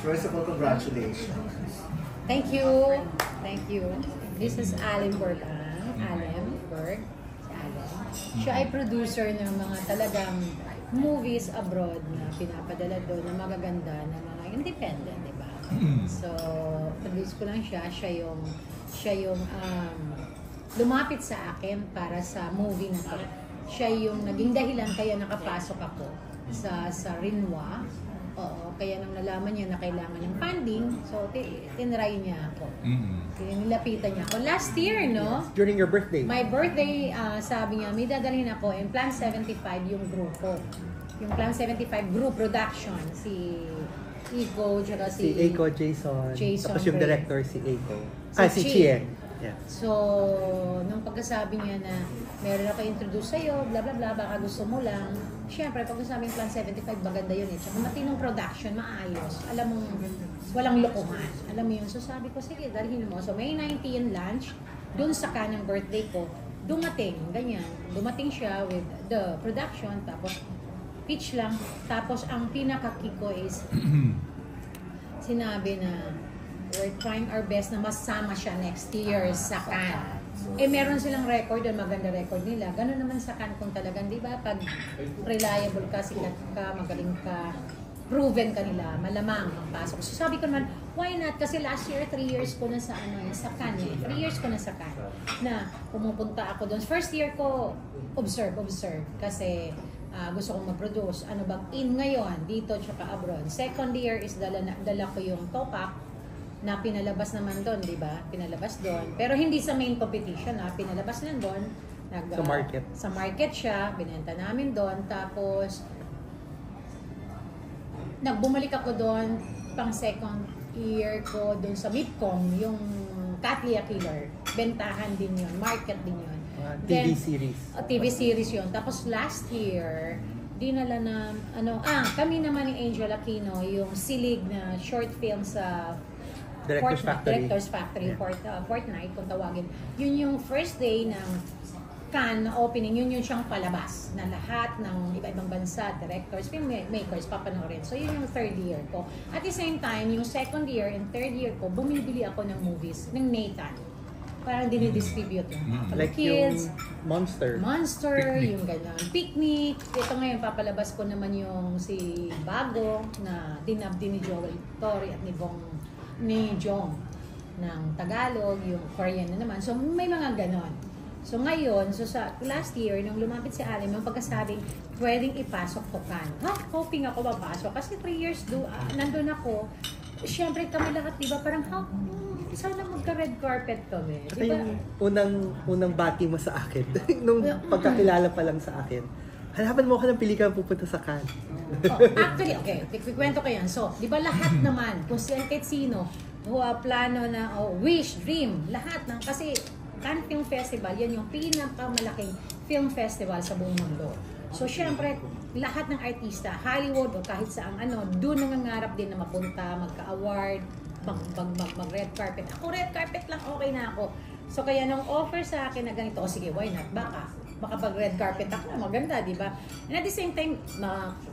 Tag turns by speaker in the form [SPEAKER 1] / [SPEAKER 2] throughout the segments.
[SPEAKER 1] First of all, congratulations.
[SPEAKER 2] Thank you. Thank you. This is Alem Berg. Alem Berg. Si Alem. Siya ay producer ng mga talagang movies abroad na pinapadala doon na magaganda na mga independent, di ba? So, produce ko lang siya. Siya yung lumapit sa akin para sa movie na to. Siya yung naging dahilan kaya nakapasok ako sa Rinwa. Oo, kaya nang nalaman niya na kailangan ng funding, so tinry niya ako. Nilapitan niya ako. Last year, no?
[SPEAKER 3] During your birthday?
[SPEAKER 2] My birthday, sabi niya, may dadalhin ako in Plan 75 yung grupo. Yung Plan 75 group production. Si Iko, tsaka
[SPEAKER 3] si Eiko, Jason. Tapos yung
[SPEAKER 2] Ray.
[SPEAKER 3] director si Eiko. Si
[SPEAKER 2] Chien.
[SPEAKER 3] Chien. Yeah.
[SPEAKER 2] So, nung pagkasabi niya na meron ako introduce sa'yo, bla bla bla, baka gusto mo lang. Siyempre, pag nasabing Plan 75, maganda yun eh. Tsaka matinong production, maayos. Alam mo, walang lokohan. Alam mo yun. So sabi ko, sige, dalhin mo. So May 19 lunch, dun sa kanyang birthday ko, dumating, ganyan. Dumating siya with the production, tapos pitch lang. Tapos ang pinaka-kiko is, sinabi na, we're trying our best na masama siya next year sa Cannes. Eh, meron silang record doon, maganda record nila. Ganun naman sa Cannes kung talagang, di ba, pag reliable ka, sikat ka, magaling ka, proven ka nila, malamang ang pasok. So sabi ko naman, why not? Kasi last year, 3 years ko na sa sa Cannes eh. 3 years ko na sa Cannes. Na pumupunta ako doon. First year ko, observe. Kasi gusto kong mag-produce. Ano bang in ngayon, dito tsaka abroad. Second year is dala ko yung Topak na pinalabas naman doon, di ba? Pinalabas doon. Pero hindi sa main competition, pinalabas lang doon.
[SPEAKER 3] Sa market.
[SPEAKER 2] Sa market siya, binenta namin doon. Tapos, nagbumalik ako doon pang second year ko doon sa MIPCOM, yung Katlia Killer. Bentahan din yun, market din yun.
[SPEAKER 3] TV series.
[SPEAKER 2] TV series yun. Tapos last year, dinala na, kami naman ni Angel Aquino, yung silig na short film sa Director's Factory, yeah. Fortnite, kung tawagin. Yun yung first day ng Cannes na opening, yun siyang palabas na lahat ng iba-ibang bansa, directors, filmmakers, papanoorin. So yun yung third year ko. At the same time, yung second year and third year ko, bumibili ako ng movies, ng Nathan. Parang dinidistribute yung
[SPEAKER 3] like
[SPEAKER 2] kids.
[SPEAKER 3] Yung Monster,
[SPEAKER 2] Picnic. Yung ganyan. Picnic. Ito ngayon, papalabas ko naman yung si Bago na dinab din ni Joel Torre at ni Jong ng Tagalog, yung Korean na naman. So, may mga ganon. So, ngayon, sa last year, nung lumapit si Alem, yung pagkasabing, pwedeng ipasok to Cannes. Hoping ako mapasok. Kasi 3 years nandun ako. Siyempre, kami lahat, di ba, parang, sana magka-red carpet kami.
[SPEAKER 3] Ito yung unang bati mo sa akin. Nung pagkakilala pa lang sa akin. Hanapan mo ako ng pelikula pupunta sa Cannes.
[SPEAKER 2] Actually, okay, ikwento ko yan. So, di ba lahat naman, kung kahit sino, plano na, wish, dream, lahat ng, kasi Cannes Film Festival, yan yung pinakamalaking film festival sa buong mundo. So, syempre, lahat ng artista, Hollywood o kahit saang doon nangangarap din na mapunta, magka-award, mag-red carpet. Ako, red carpet lang, okay na ako. So, kaya nung offer sa akin na ganito, sige, why not? Baka pag red carpet ako, maganda, di ba? And at the same time,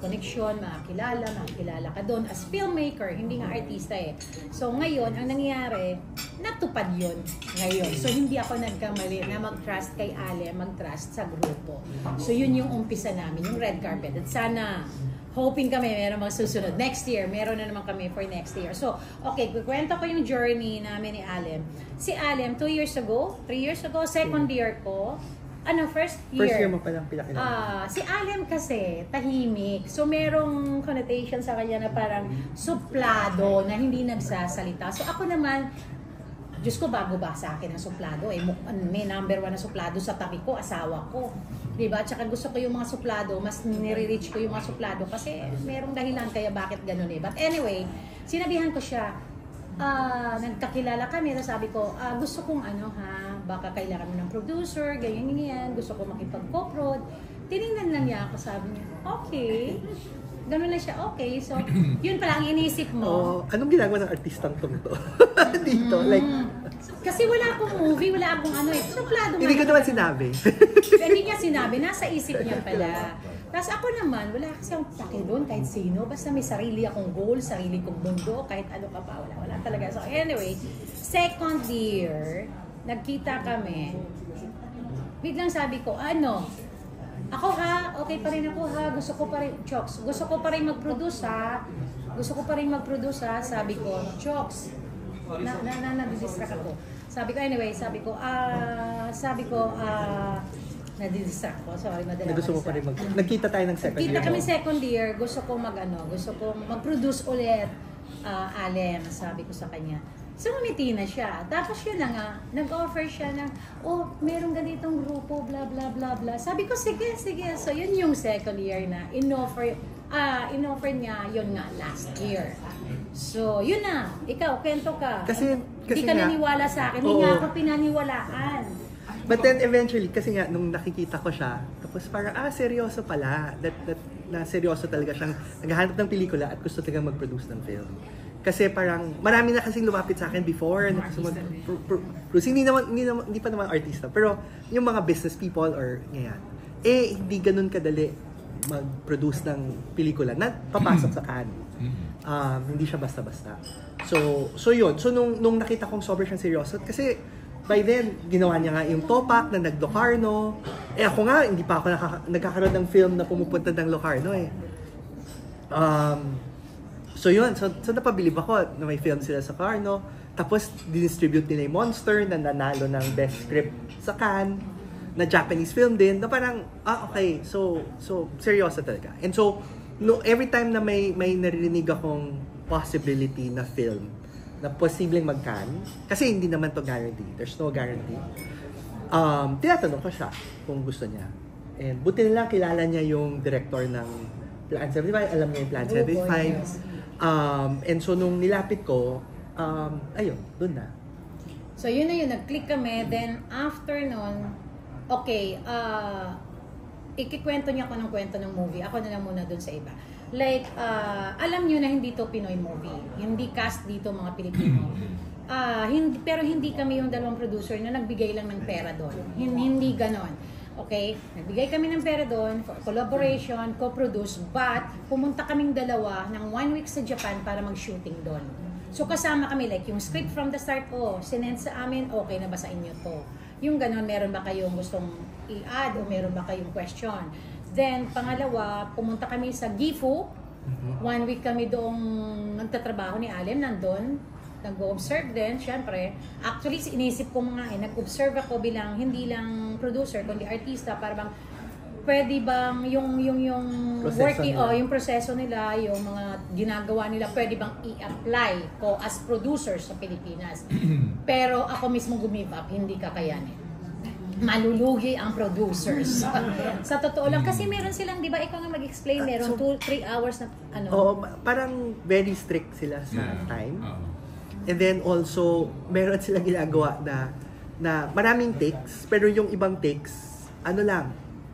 [SPEAKER 2] connection, makakilala ka doon as filmmaker, hindi nga artista eh. So, ngayon, ang nangyayari, natupad yun ngayon. So, hindi ako nagkamali na mag-trust kay Ale, mag-trust sa grupo. So, yun yung umpisa namin, yung red carpet. At sana, hoping kami meron magsusunod. Next year, meron na naman kami for next year. So, okay, kwento ko yung journey namin ni Alem. Si Alem, 3 years ago, second year ko, first year.
[SPEAKER 3] First year mo palang pinakilala.
[SPEAKER 2] Si Alem kasi, tahimik. So, merong connotation sa kanya na parang suplado, na hindi nagsasalita. So, ako naman, Diyos ko, bago ba sa akin ang suplado? May number 1 na suplado sa tabi ko, asawa ko. Diba? Tsaka gusto ko yung mga suplado, mas nire-reach ko yung mga suplado kasi merong dahilan kaya bakit ganun eh. But anyway, sinabihan ko siya, nagkakilala kami, tapos sabi ko, gusto kong baka kailangan mo ng producer, ganyan, gusto ko makipag-co-prod. Tinignan lang niya ako, sabi niya, okay. Ganun lang siya, okay. So, yun pala ang inisip mo.
[SPEAKER 3] Anong ginagawa ng artistang to? Dito, like...
[SPEAKER 2] Kasi wala akong movie, wala akong suplado.
[SPEAKER 3] Hindi ko naman sinabi.
[SPEAKER 2] Hindi niya sinabi, nasa isip niya pala. Tapos ako naman, wala kasi akong pake doon kahit sino. Basta may sarili akong goal, sarili kong mundo, kahit ano ka pa, wala talaga. So anyway, second year, nagkita kami. Biglang sabi ko, ako ha, okay pa rin ako ha, gusto ko pa rin, Chokes, gusto ko pa rin mag-produce ha. Sabi ko, Chokes, nadidistract ako. Sabi ko, nadidistract ko. Sorry, madala.
[SPEAKER 3] Gusto mo pa rin nagkita tayo ng second year.
[SPEAKER 2] Kita kami second year, gusto ko mag-produce ulit, Alem, sabi ko sa kanya. So, umiti na siya. Tapos yun na nga, nag-offer siya ng, merong ganitong grupo, bla bla bla bla. Sabi ko, sige. So, yun yung second year na in-offer niya, yun nga, last year. So, yun na. Ikaw, kwento ka.
[SPEAKER 3] Kasi
[SPEAKER 2] Hindi ka naniwala sa akin. Hindi nga ako pinaniwalaan.
[SPEAKER 3] But then eventually, kasi nga, nung nakikita ko siya, tapos parang, seryoso pala. Na seryoso talaga siyang naghahanap ng pelikula at gusto talagang mag-produce ng film. Kasi parang, marami na kasing lumapit sa akin before, na gusto mag-produce. Hindi pa naman artista, pero yung mga business people or ganyan, hindi ganun kadali mag-produce ng pelikula na papasok sa Cannes. Hindi siya basta-basta. So yun. So nung nakita kong sobrang siyang seryoso, kasi by then, ginawa niya nga yung Topak na nag-Locarno. Ako nga, hindi pa ako nagkakaroon ng film na pumupunta ng Locarno So yun, so napabilib ako na may film sila sa Locarno. Tapos, distribute nila yung Monster na nanalo ng best script sa Cannes, na Japanese film din, na parang, okay, so seryoso talaga. And so, every time na may naririnig akong possibility na film, na posibleng mag-Cannes, kasi hindi naman to guarantee. There's no guarantee. Tinatanong ko siya kung gusto niya. And buti na lang kilala niya yung director ng Plan 75. Alam niya yung Plan 75. And so nung nilapit ko, ayun, dun na.
[SPEAKER 2] So yun na yun, nag-click kami. Then after nun, okay, ikikwento niya ako ng kwento ng movie. Ako na lang muna dun sa iba. Like, alam nyo na hindi to Pinoy movie. Hindi cast dito mga Pilipino. Pero hindi kami yung dalawang producer na nagbigay lang ng pera doon. Hindi ganon. Okay? Nagbigay kami ng pera doon for collaboration, co-produce, but pumunta kaming dalawa ng 1 week sa Japan para mag-shooting doon. So kasama kami, like yung script from the start, sinend sa amin, okay na ba sa inyo to? Yung ganon, meron ba kayong gustong i-add o meron ba kayong question? Then, pangalawa, pumunta kami sa Gifu. 1 week kami doong nagtatrabaho ni Alem, nandun. Nag-observe din, syempre. Actually, inisip ko mga nag-observe ako bilang hindi lang producer, kundi artista, para bang pwede bang yung working, yung proseso nila, yung mga ginagawa nila, pwede bang i-apply ko as producer sa Pilipinas. Pero ako mismo gumive up, hindi kakayanin. Malulugi ang producers. Sa totoo lang, kasi meron silang, di ba, ikaw nga mag-explain, meron 2-3 hours na
[SPEAKER 3] parang very strict sila sa time. And then also, meron silang ginagawa na maraming takes, pero yung ibang takes,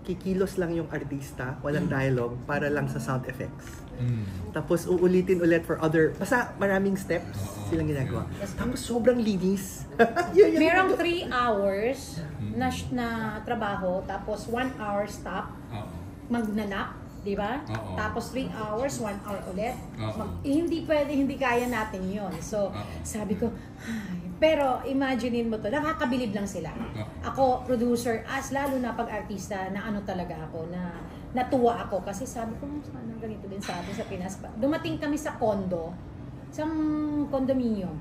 [SPEAKER 3] kikilos lang yung artista, walang dialogue, para lang sa sound effects. Tapos uulitin ulit for other, basta maraming steps silang ginagawa. Tapos sobrang linis.
[SPEAKER 2] Merong 3 hours na trabaho, tapos 1 hour stop, magnanap, di ba? Tapos 3 hours, 1 hour ulit. Hindi pwede, hindi kaya natin yon. So, sabi ko, pero imaginein mo to, nakakabilib lang sila. Ako, producer, lalo na pag-artista, na talaga ako, na natuwa ako. Kasi sabi ko, sana ganito din sa atin sa Pinas. Dumating kami sa condo, isang condominium.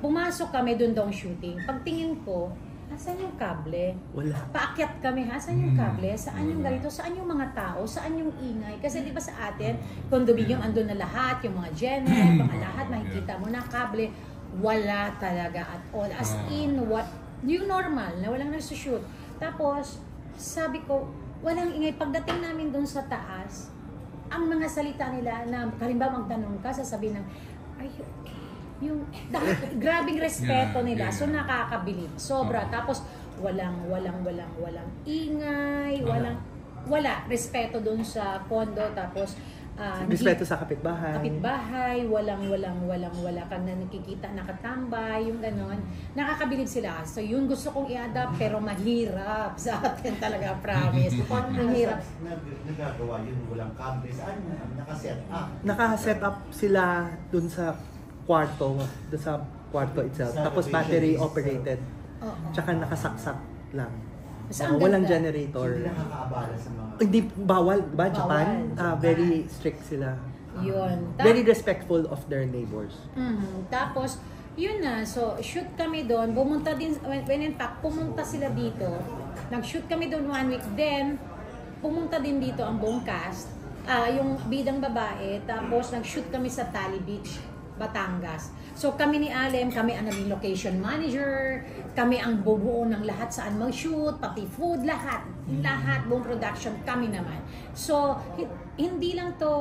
[SPEAKER 2] Pumasok kami doon daw shooting. Pagtingin ko, asan yung kable?
[SPEAKER 3] Wala.
[SPEAKER 2] Paakyat kami, asan yung kable? Saan yung ganito? Saan yung mga tao? Saan yung ingay? Kasi di ba sa atin, condominium, andun na lahat, yung mga genet, mga lahat, makikita mo na kable. Wala talaga at all. As in, yung normal, na walang nagsushoot. Tapos, sabi ko, walang ingay. Pagdating namin doon sa taas, ang mga salita nila na, kalimbawa magtanong ka, sasabihin ng, are you okay? Yung grabing respeto nila. So nakakabilib. Sobra. Tapos walang ingay, wala respeto doon sa condo. Tapos
[SPEAKER 3] Respeto sa kapitbahay.
[SPEAKER 2] Wala kang na nakikita nakatambay, yung ganon. Nakakabilib sila. So yun gusto kong i-adapt pero mahirap sa atin talaga, promise. Ang hirap.
[SPEAKER 1] Nagagawa yun, walang cameras. Ano, nakaset up?
[SPEAKER 3] Naka-set up sila dun sa kwarto itself. Tapos battery operated.
[SPEAKER 2] Oo.
[SPEAKER 3] Tsaka nakasaksak lang.
[SPEAKER 2] Basta ang
[SPEAKER 3] Walang
[SPEAKER 2] ganda.
[SPEAKER 3] generator.
[SPEAKER 1] Hindi nakakaabala sa mga...
[SPEAKER 3] Hindi, bawal. Ba, Japan?
[SPEAKER 2] Japan.
[SPEAKER 3] Very strict sila.
[SPEAKER 2] Yun.
[SPEAKER 3] Very respectful of their neighbors.
[SPEAKER 2] Tapos, yun na. So, shoot kami doon. Pumunta din, when in fact, pumunta sila dito. Nag-shoot kami doon 1 week. Then, pumunta din dito ang buong cast. Yung bidang babae. Tapos, nag-shoot kami sa Tally Beach, Batangas. So kami ni Alem, kami ang naging location manager, kami ang bubuo ng lahat saan mag-shoot, pati food, lahat, buong production, kami naman. So, hindi lang to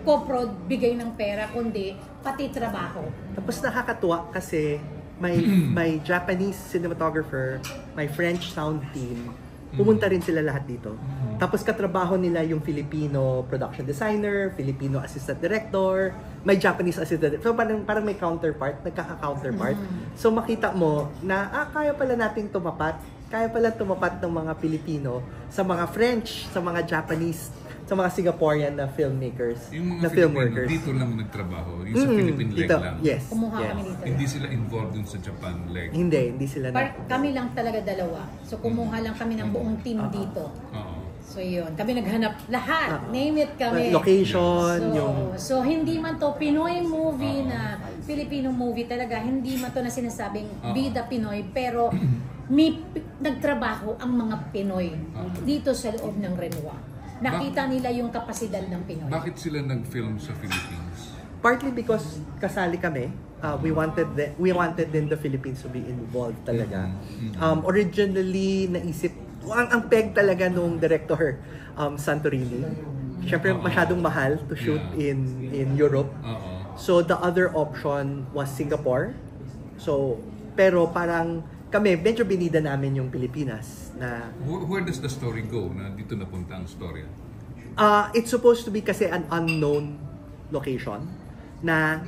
[SPEAKER 2] co-prod, bigay ng pera, kundi pati trabaho.
[SPEAKER 3] Tapos nakakatuwa kasi may Japanese cinematographer, may French sound team, pumunta rin sila lahat dito. Tapos katrabaho nila yung Filipino production designer, Filipino assistant director, may Japanese assistant director. So parang may counterpart, nagkaka-counterpart. So makita mo na kaya pala nating tumapat, kaya pala tumapat ng mga Pilipino sa mga French, sa mga Japanese, sa mga Singaporean na filmmakers,
[SPEAKER 4] Yung
[SPEAKER 3] na
[SPEAKER 4] mga
[SPEAKER 3] film
[SPEAKER 4] Filipino,
[SPEAKER 3] workers.
[SPEAKER 4] dito lang nagtrabaho. Yung sa Philippine leg
[SPEAKER 3] Dito,
[SPEAKER 4] lang.
[SPEAKER 3] yes.
[SPEAKER 2] Kumuha
[SPEAKER 3] yes.
[SPEAKER 2] kami dito.
[SPEAKER 4] Hindi sila involved dun sa Japan leg.
[SPEAKER 3] Hindi sila
[SPEAKER 2] Kami lang talaga dalawa. So kumuha lang kami ng buong team dito.
[SPEAKER 4] Oo.
[SPEAKER 2] So yun, kami naghanap lahat. Name it kami.
[SPEAKER 3] Location, yung...
[SPEAKER 2] So hindi man to Pinoy movie na Filipino movie talaga, hindi man to na sinasabing bida Pinoy, pero nagtrabaho ang mga Pinoy dito sa loob ng Renwa. Nakita nila yung kapasidad ng Pinoy.
[SPEAKER 4] Bakit sila nag-film sa Philippines?
[SPEAKER 3] Partly because kasali kami. We wanted din the Philippines to be involved talaga. Originally naisip ang peg talaga nung director Santorini. Syempre masyadong mahal to shoot in Europe. So the other option was Singapore. So pero parang kami medyo binida namin yung Pilipinas na
[SPEAKER 4] Where does the story go na dito napunta ang storya?
[SPEAKER 3] it's supposed to be kasi an unknown location na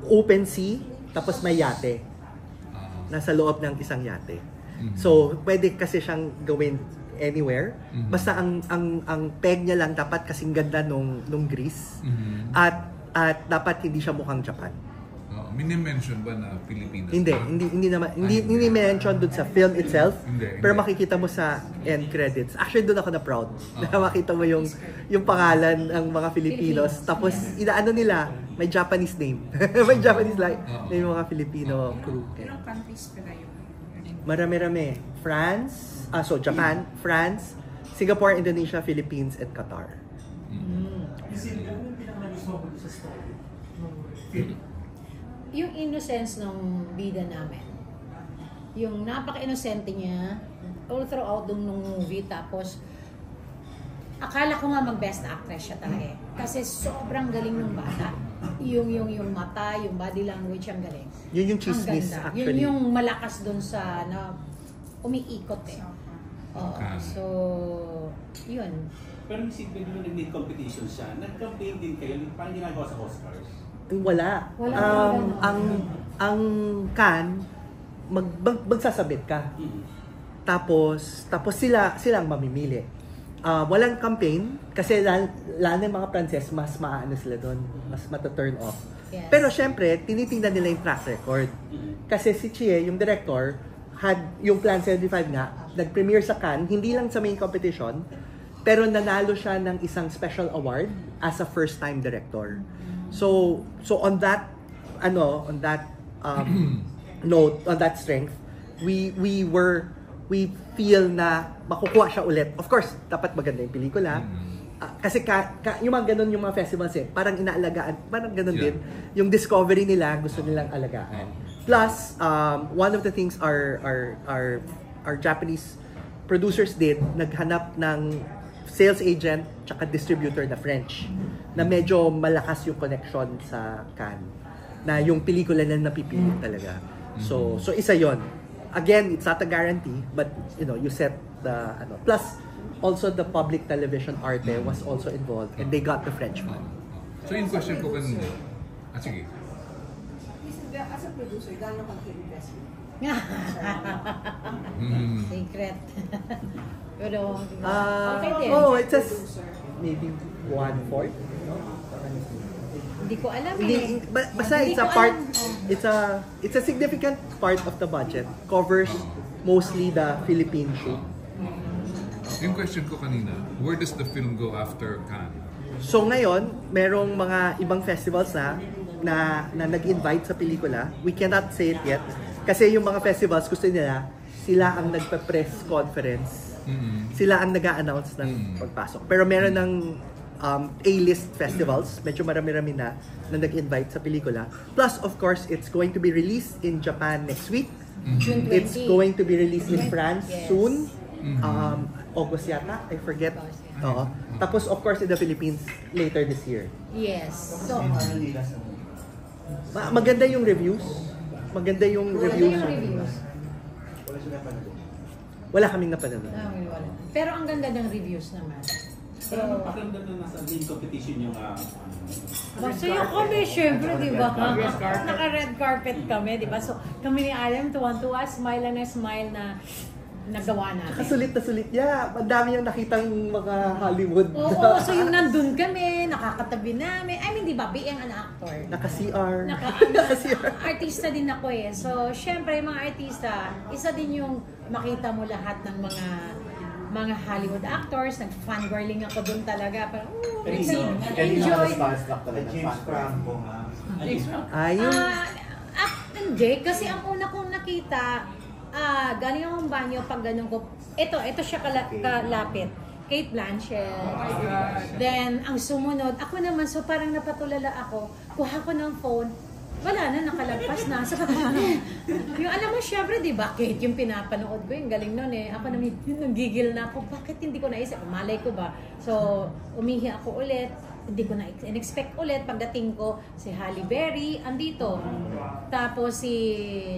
[SPEAKER 3] open sea tapos may yate. Nasa loob ng isang yate. So pwede kasi siyang gawin anywhere. Basta ang peg niya lang dapat kasing ganda nung Greece. At dapat hindi siya mukhang Japan.
[SPEAKER 4] Mini-mention ba na Pilipinas?
[SPEAKER 3] Hindi mention dun sa film itself.
[SPEAKER 4] Hindi.
[SPEAKER 3] Pero makikita mo sa end credits. Actually doon ako na proud. Na makita mo yung pangalan ng mga Filipinos. Tapos inaano nila, may Japanese name. May Japanese name yung mga Filipino crew.
[SPEAKER 5] Ilang countries pala yun?
[SPEAKER 3] Marami-rami. France, Japan, France, Singapore, Indonesia, Philippines, and Qatar.
[SPEAKER 2] Yung innocence ng bida namin. Yung napaka-innocente niya all throughout nung movie. Tapos, akala ko nga mag-best actress siya talaga eh. Kasi sobrang galing ng bata. Yung mata, yung body language, ang galing.
[SPEAKER 3] Yun yung
[SPEAKER 2] Ang
[SPEAKER 3] chismis
[SPEAKER 2] ganda.
[SPEAKER 3] actually.
[SPEAKER 2] Yun yung malakas dun sa na umiikot eh. So, yun.
[SPEAKER 6] Pero isipin nyo nag-need competition siya. Nag-campaign din kayo. Paano ginagawa sa Oscars?
[SPEAKER 3] Wala. Ang Cannes, magsasabit ka. Tapos sila ang mamimili. Walang campaign kasi lalo yung mga Pranses mas maano sila doon, mas mata-turn off.
[SPEAKER 2] Yes.
[SPEAKER 3] Pero syempre, tinitingnan nila yung track record. Kasi si Chie, yung director, had yung Plan 75 nga, nag-premiere sa Cannes, hindi lang sa main competition, pero nanalo siya ng isang special award as a first-time director. So on that note, on that strength, we feel na makukuha siya ulit. Of course, dapat maganda yung pelikula. Kasi yung mga ganun yung mga festivals parang inaalagaan, parang ganun din. Yung discovery nila, gusto nilang alagaan. Plus, one of the things our Japanese producers did, naghanap ng sales agent tsaka distributor na French na medyo malakas yung connection sa Cannes na yung pelikula na napipili talaga. So isa yon. Again, it's not a guarantee, but you set the plus also the public television Arte was also involved and they got the French one.
[SPEAKER 4] So yung question ko kanina, sige.
[SPEAKER 5] As a producer, gano'n kang invest?
[SPEAKER 2] Secret. Pero,
[SPEAKER 3] Ah,
[SPEAKER 2] okay din.
[SPEAKER 3] oh, it says maybe 1/4. No?
[SPEAKER 2] Hindi ko alam
[SPEAKER 3] Hindi,
[SPEAKER 2] eh.
[SPEAKER 3] basta
[SPEAKER 2] Hindi
[SPEAKER 3] it's a
[SPEAKER 2] ko
[SPEAKER 3] part,
[SPEAKER 2] alam.
[SPEAKER 3] it's a significant part of the budget. Covers mostly the Philippine shoot.
[SPEAKER 4] Yung question ko kanina, where does the film go after Cannes?
[SPEAKER 3] So ngayon, merong mga ibang festivals na nag-invite sa pelikula. We cannot say it yet. Kasi yung mga festivals, gusto nila, sila ang nagpa-press conference. Sila ang nag-a-announce ng pagpasok. Pero meron ng A-list festivals, medyo marami-rami na nag-invite sa pelikula. Plus, of course, it's going to be released in Japan next week.
[SPEAKER 2] June 20.
[SPEAKER 3] It's going to be released in France
[SPEAKER 2] Yes.
[SPEAKER 3] soon. August yata, I forget. Oo. Tapos, of course, in the Philippines later this year.
[SPEAKER 2] Yes. So,
[SPEAKER 1] Ano nila sa
[SPEAKER 3] Maganda yung reviews. Maganda yung
[SPEAKER 2] wala
[SPEAKER 3] reviews.
[SPEAKER 2] yung reviews.
[SPEAKER 1] wala sila panood.
[SPEAKER 3] Wala kaming napanood.
[SPEAKER 2] Wala. Pero ang ganda ng reviews naman.
[SPEAKER 6] Pero ano pakiramdam na nasa main competition yung
[SPEAKER 2] Masaya kami, syempre, di ba? Naka-red carpet kami, di ba? So, kami ni Alam, tuwan-tuwa, smile na smile na nagawa natin.
[SPEAKER 3] Kasulit na sulit. Yeah, ang dami yung nakitang mga Hollywood.
[SPEAKER 2] Oo, so yung nandun kami, nakakatabi namin. I mean, di ba, being an actor.
[SPEAKER 3] Naka-CR.
[SPEAKER 2] Naka-CR. Artista din ako eh. So, syempre, yung mga artista, isa din yung makita mo lahat ng mga Hollywood actors. Nag-fangirling ako dun talaga. Parang,
[SPEAKER 1] Kanina
[SPEAKER 2] enjoy.
[SPEAKER 1] starstruck talaga. James Franco nga.
[SPEAKER 3] Ayun.
[SPEAKER 2] Hindi, kasi ang una kong nakita, galing akong banyo pag ganun ko. Ito siya kalapit. Kate Blanchett. Then, ang sumunod, ako naman, so parang napatulala ako. Kuha ko ng phone. Wala na, nakalagpas na. So, yung alam mo, syempre, di ba, Kate, yung pinapanood ko, yung galing nun eh. Ako naman, nagigil na ako. Bakit hindi ko naisip? Malay ko ba? So, umihi ako ulit. Hindi ko na-expect ulit. Pagdating ko, si Halle Berry, andito. Tapos si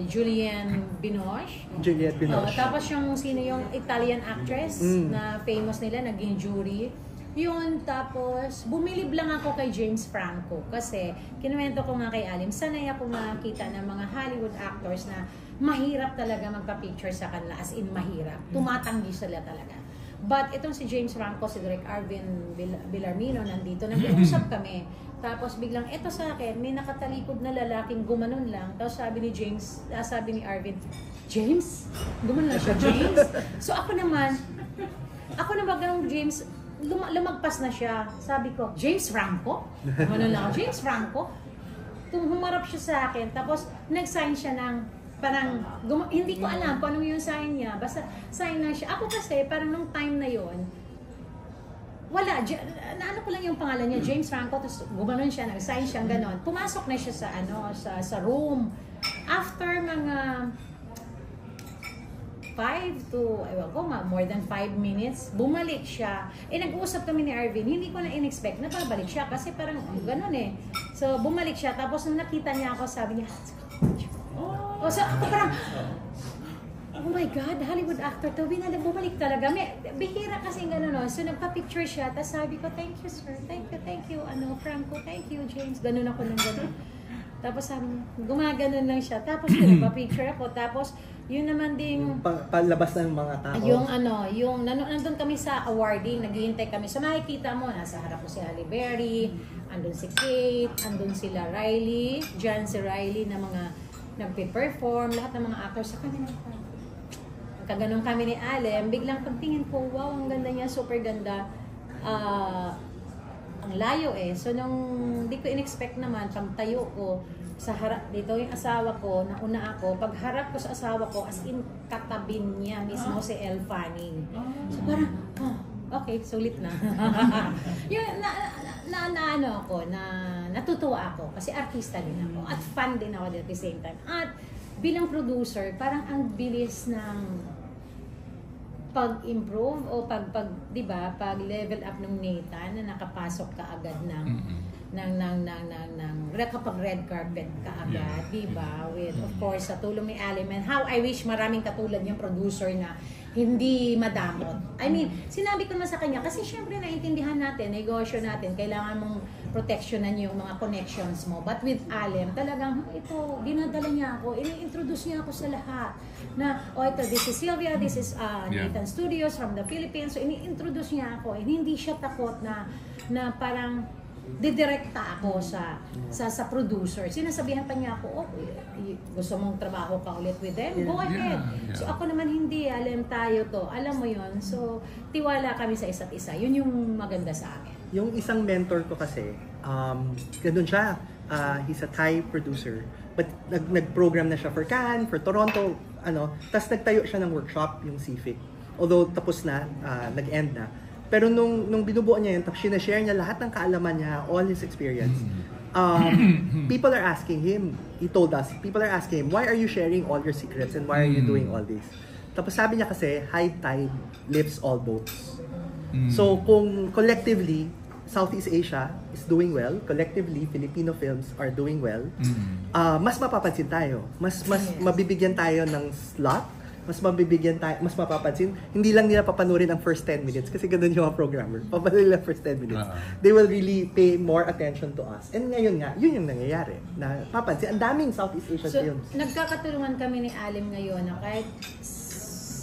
[SPEAKER 2] Julianne Binoche.
[SPEAKER 3] Juliette Binoche.
[SPEAKER 2] Tapos sino yung Italian actress na famous nila, naging jury. Yun, tapos bumilib lang ako kay James Franco kasi kinuwento ko nga kay Alim, sanay ako makita ng mga Hollywood actors na mahirap talaga magpa-picture sa kanila, as in mahirap. Tumatanggi sila talaga. But itong si James Franco, si Direk Arvin Villarmino nandito, nag-uusap kami. Tapos biglang, eto sa akin, may nakatalikod na lalaking gumanon lang. Tapos sabi ni Arvin, James? Gumanon lang siya, James? So ako naman ganun, James, lumagpas na siya. Sabi ko, James Franco? Gumanon lang ako, James Franco? Humarap siya sa akin, tapos nag-sign siya ng parang, hindi ko alam kung anong yung sign niya. Basta sign lang siya. Ako kasi, parang nung time na yon, wala, naano ko lang yung pangalan niya, James Franco, tapos gumanon siya, nag-sign siya, ganon. Pumasok na siya sa room. After mga 5 to, more than 5 minutes, bumalik siya. Nag-uusap kami ni Arvin, hindi ko na in-expect na pabalik siya kasi parang ganon eh. So, bumalik siya, tapos nung nakita niya ako, sabi niya, so ako parang, oh my God, Hollywood actor to, bumalik talaga. Bihira kasi gano'n, no? So nagpa-picture siya, tapos sabi ko, thank you sir, thank you, Franco, thank you James, gano'n ako ng gano'n. Tapos sabi, gumaganon lang siya, tapos nagpa-picture ako, tapos yun naman ding
[SPEAKER 3] palabas ng mga tao.
[SPEAKER 2] Yung nandun kami sa awarding, naghihintay kami. So makikita mo, nasa harap ko si Halle Berry, andun si Kate, andun sila Riley, John si Riley na mga nagpe-perform, lahat ng mga actors sa kanila. Kaganon kami ni Alem, biglang pagtingin ko, wow, ang ganda niya, super ganda. Ang layo eh. So nung hindi ko in-expect naman, pag tayo ko, sa harap dito yung asawa ko, nauna ako, pag harap ko sa asawa ko, as in katabin niya mismo si Elle Fanning. So parang, okay, sulit na. Yung natutuwa ako kasi artista din ako at fan din ako at the same time. At bilang producer, parang ang bilis ng pag-improve o di ba, pag level up ng Nathan na nakapasok ka agad kapag red carpet ka agad, di ba? With of course sa tulong ni Alim, and how I wish maraming katulad yung producer na hindi madamot. I mean, sinabi ko na sa kanya, kasi syempre naiintindihan natin, negosyo natin, kailangan mong protectionan yung mga connections mo. But with Alem, talagang ito, dinadala niya ako, ini-introduce niya ako sa lahat. Na, ito, this is Sylvia, this is Nathan Studios from the Philippines. So, ini-introduce niya ako. And hindi siya takot na parang didirekta ako sa producer. Sinasabihan pa niya ako, gusto mong trabaho ka ulit with them? Go ahead.
[SPEAKER 4] Yeah.
[SPEAKER 2] So ako naman hindi, alam tayo to. Alam mo yon. So tiwala kami sa isa't isa. Yun yung maganda sa akin.
[SPEAKER 3] Yung isang mentor ko kasi, ganun siya. He's a Thai producer. But nag-program na siya for Cannes, for Toronto, Tapos nagtayo siya ng workshop, yung CFIC. Although tapos na, nag-end na. Pero nung binubuo niya yun, tapos sinashare niya lahat ng kaalaman niya, all his experience. People are asking him, he told us, people are asking him, why are you sharing all your secrets and why are you doing all this? Tapos sabi niya kasi, high tide lifts all boats. So kung collectively, Southeast Asia is doing well, collectively, Filipino films are doing well, mas mapapansin tayo. Mas mabibigyan tayo ng slot, mas mapapansin. Hindi lang nila papanurin ang first 10 minutes kasi ganun yung mga programmer. Papanurin lang first 10 minutes. They will really pay more attention to us. And ngayon nga, yun yung nangyayari. Na papansin, ang daming Southeast Asian films.
[SPEAKER 2] Nagkakatulungan kami ni Alem ngayon na kahit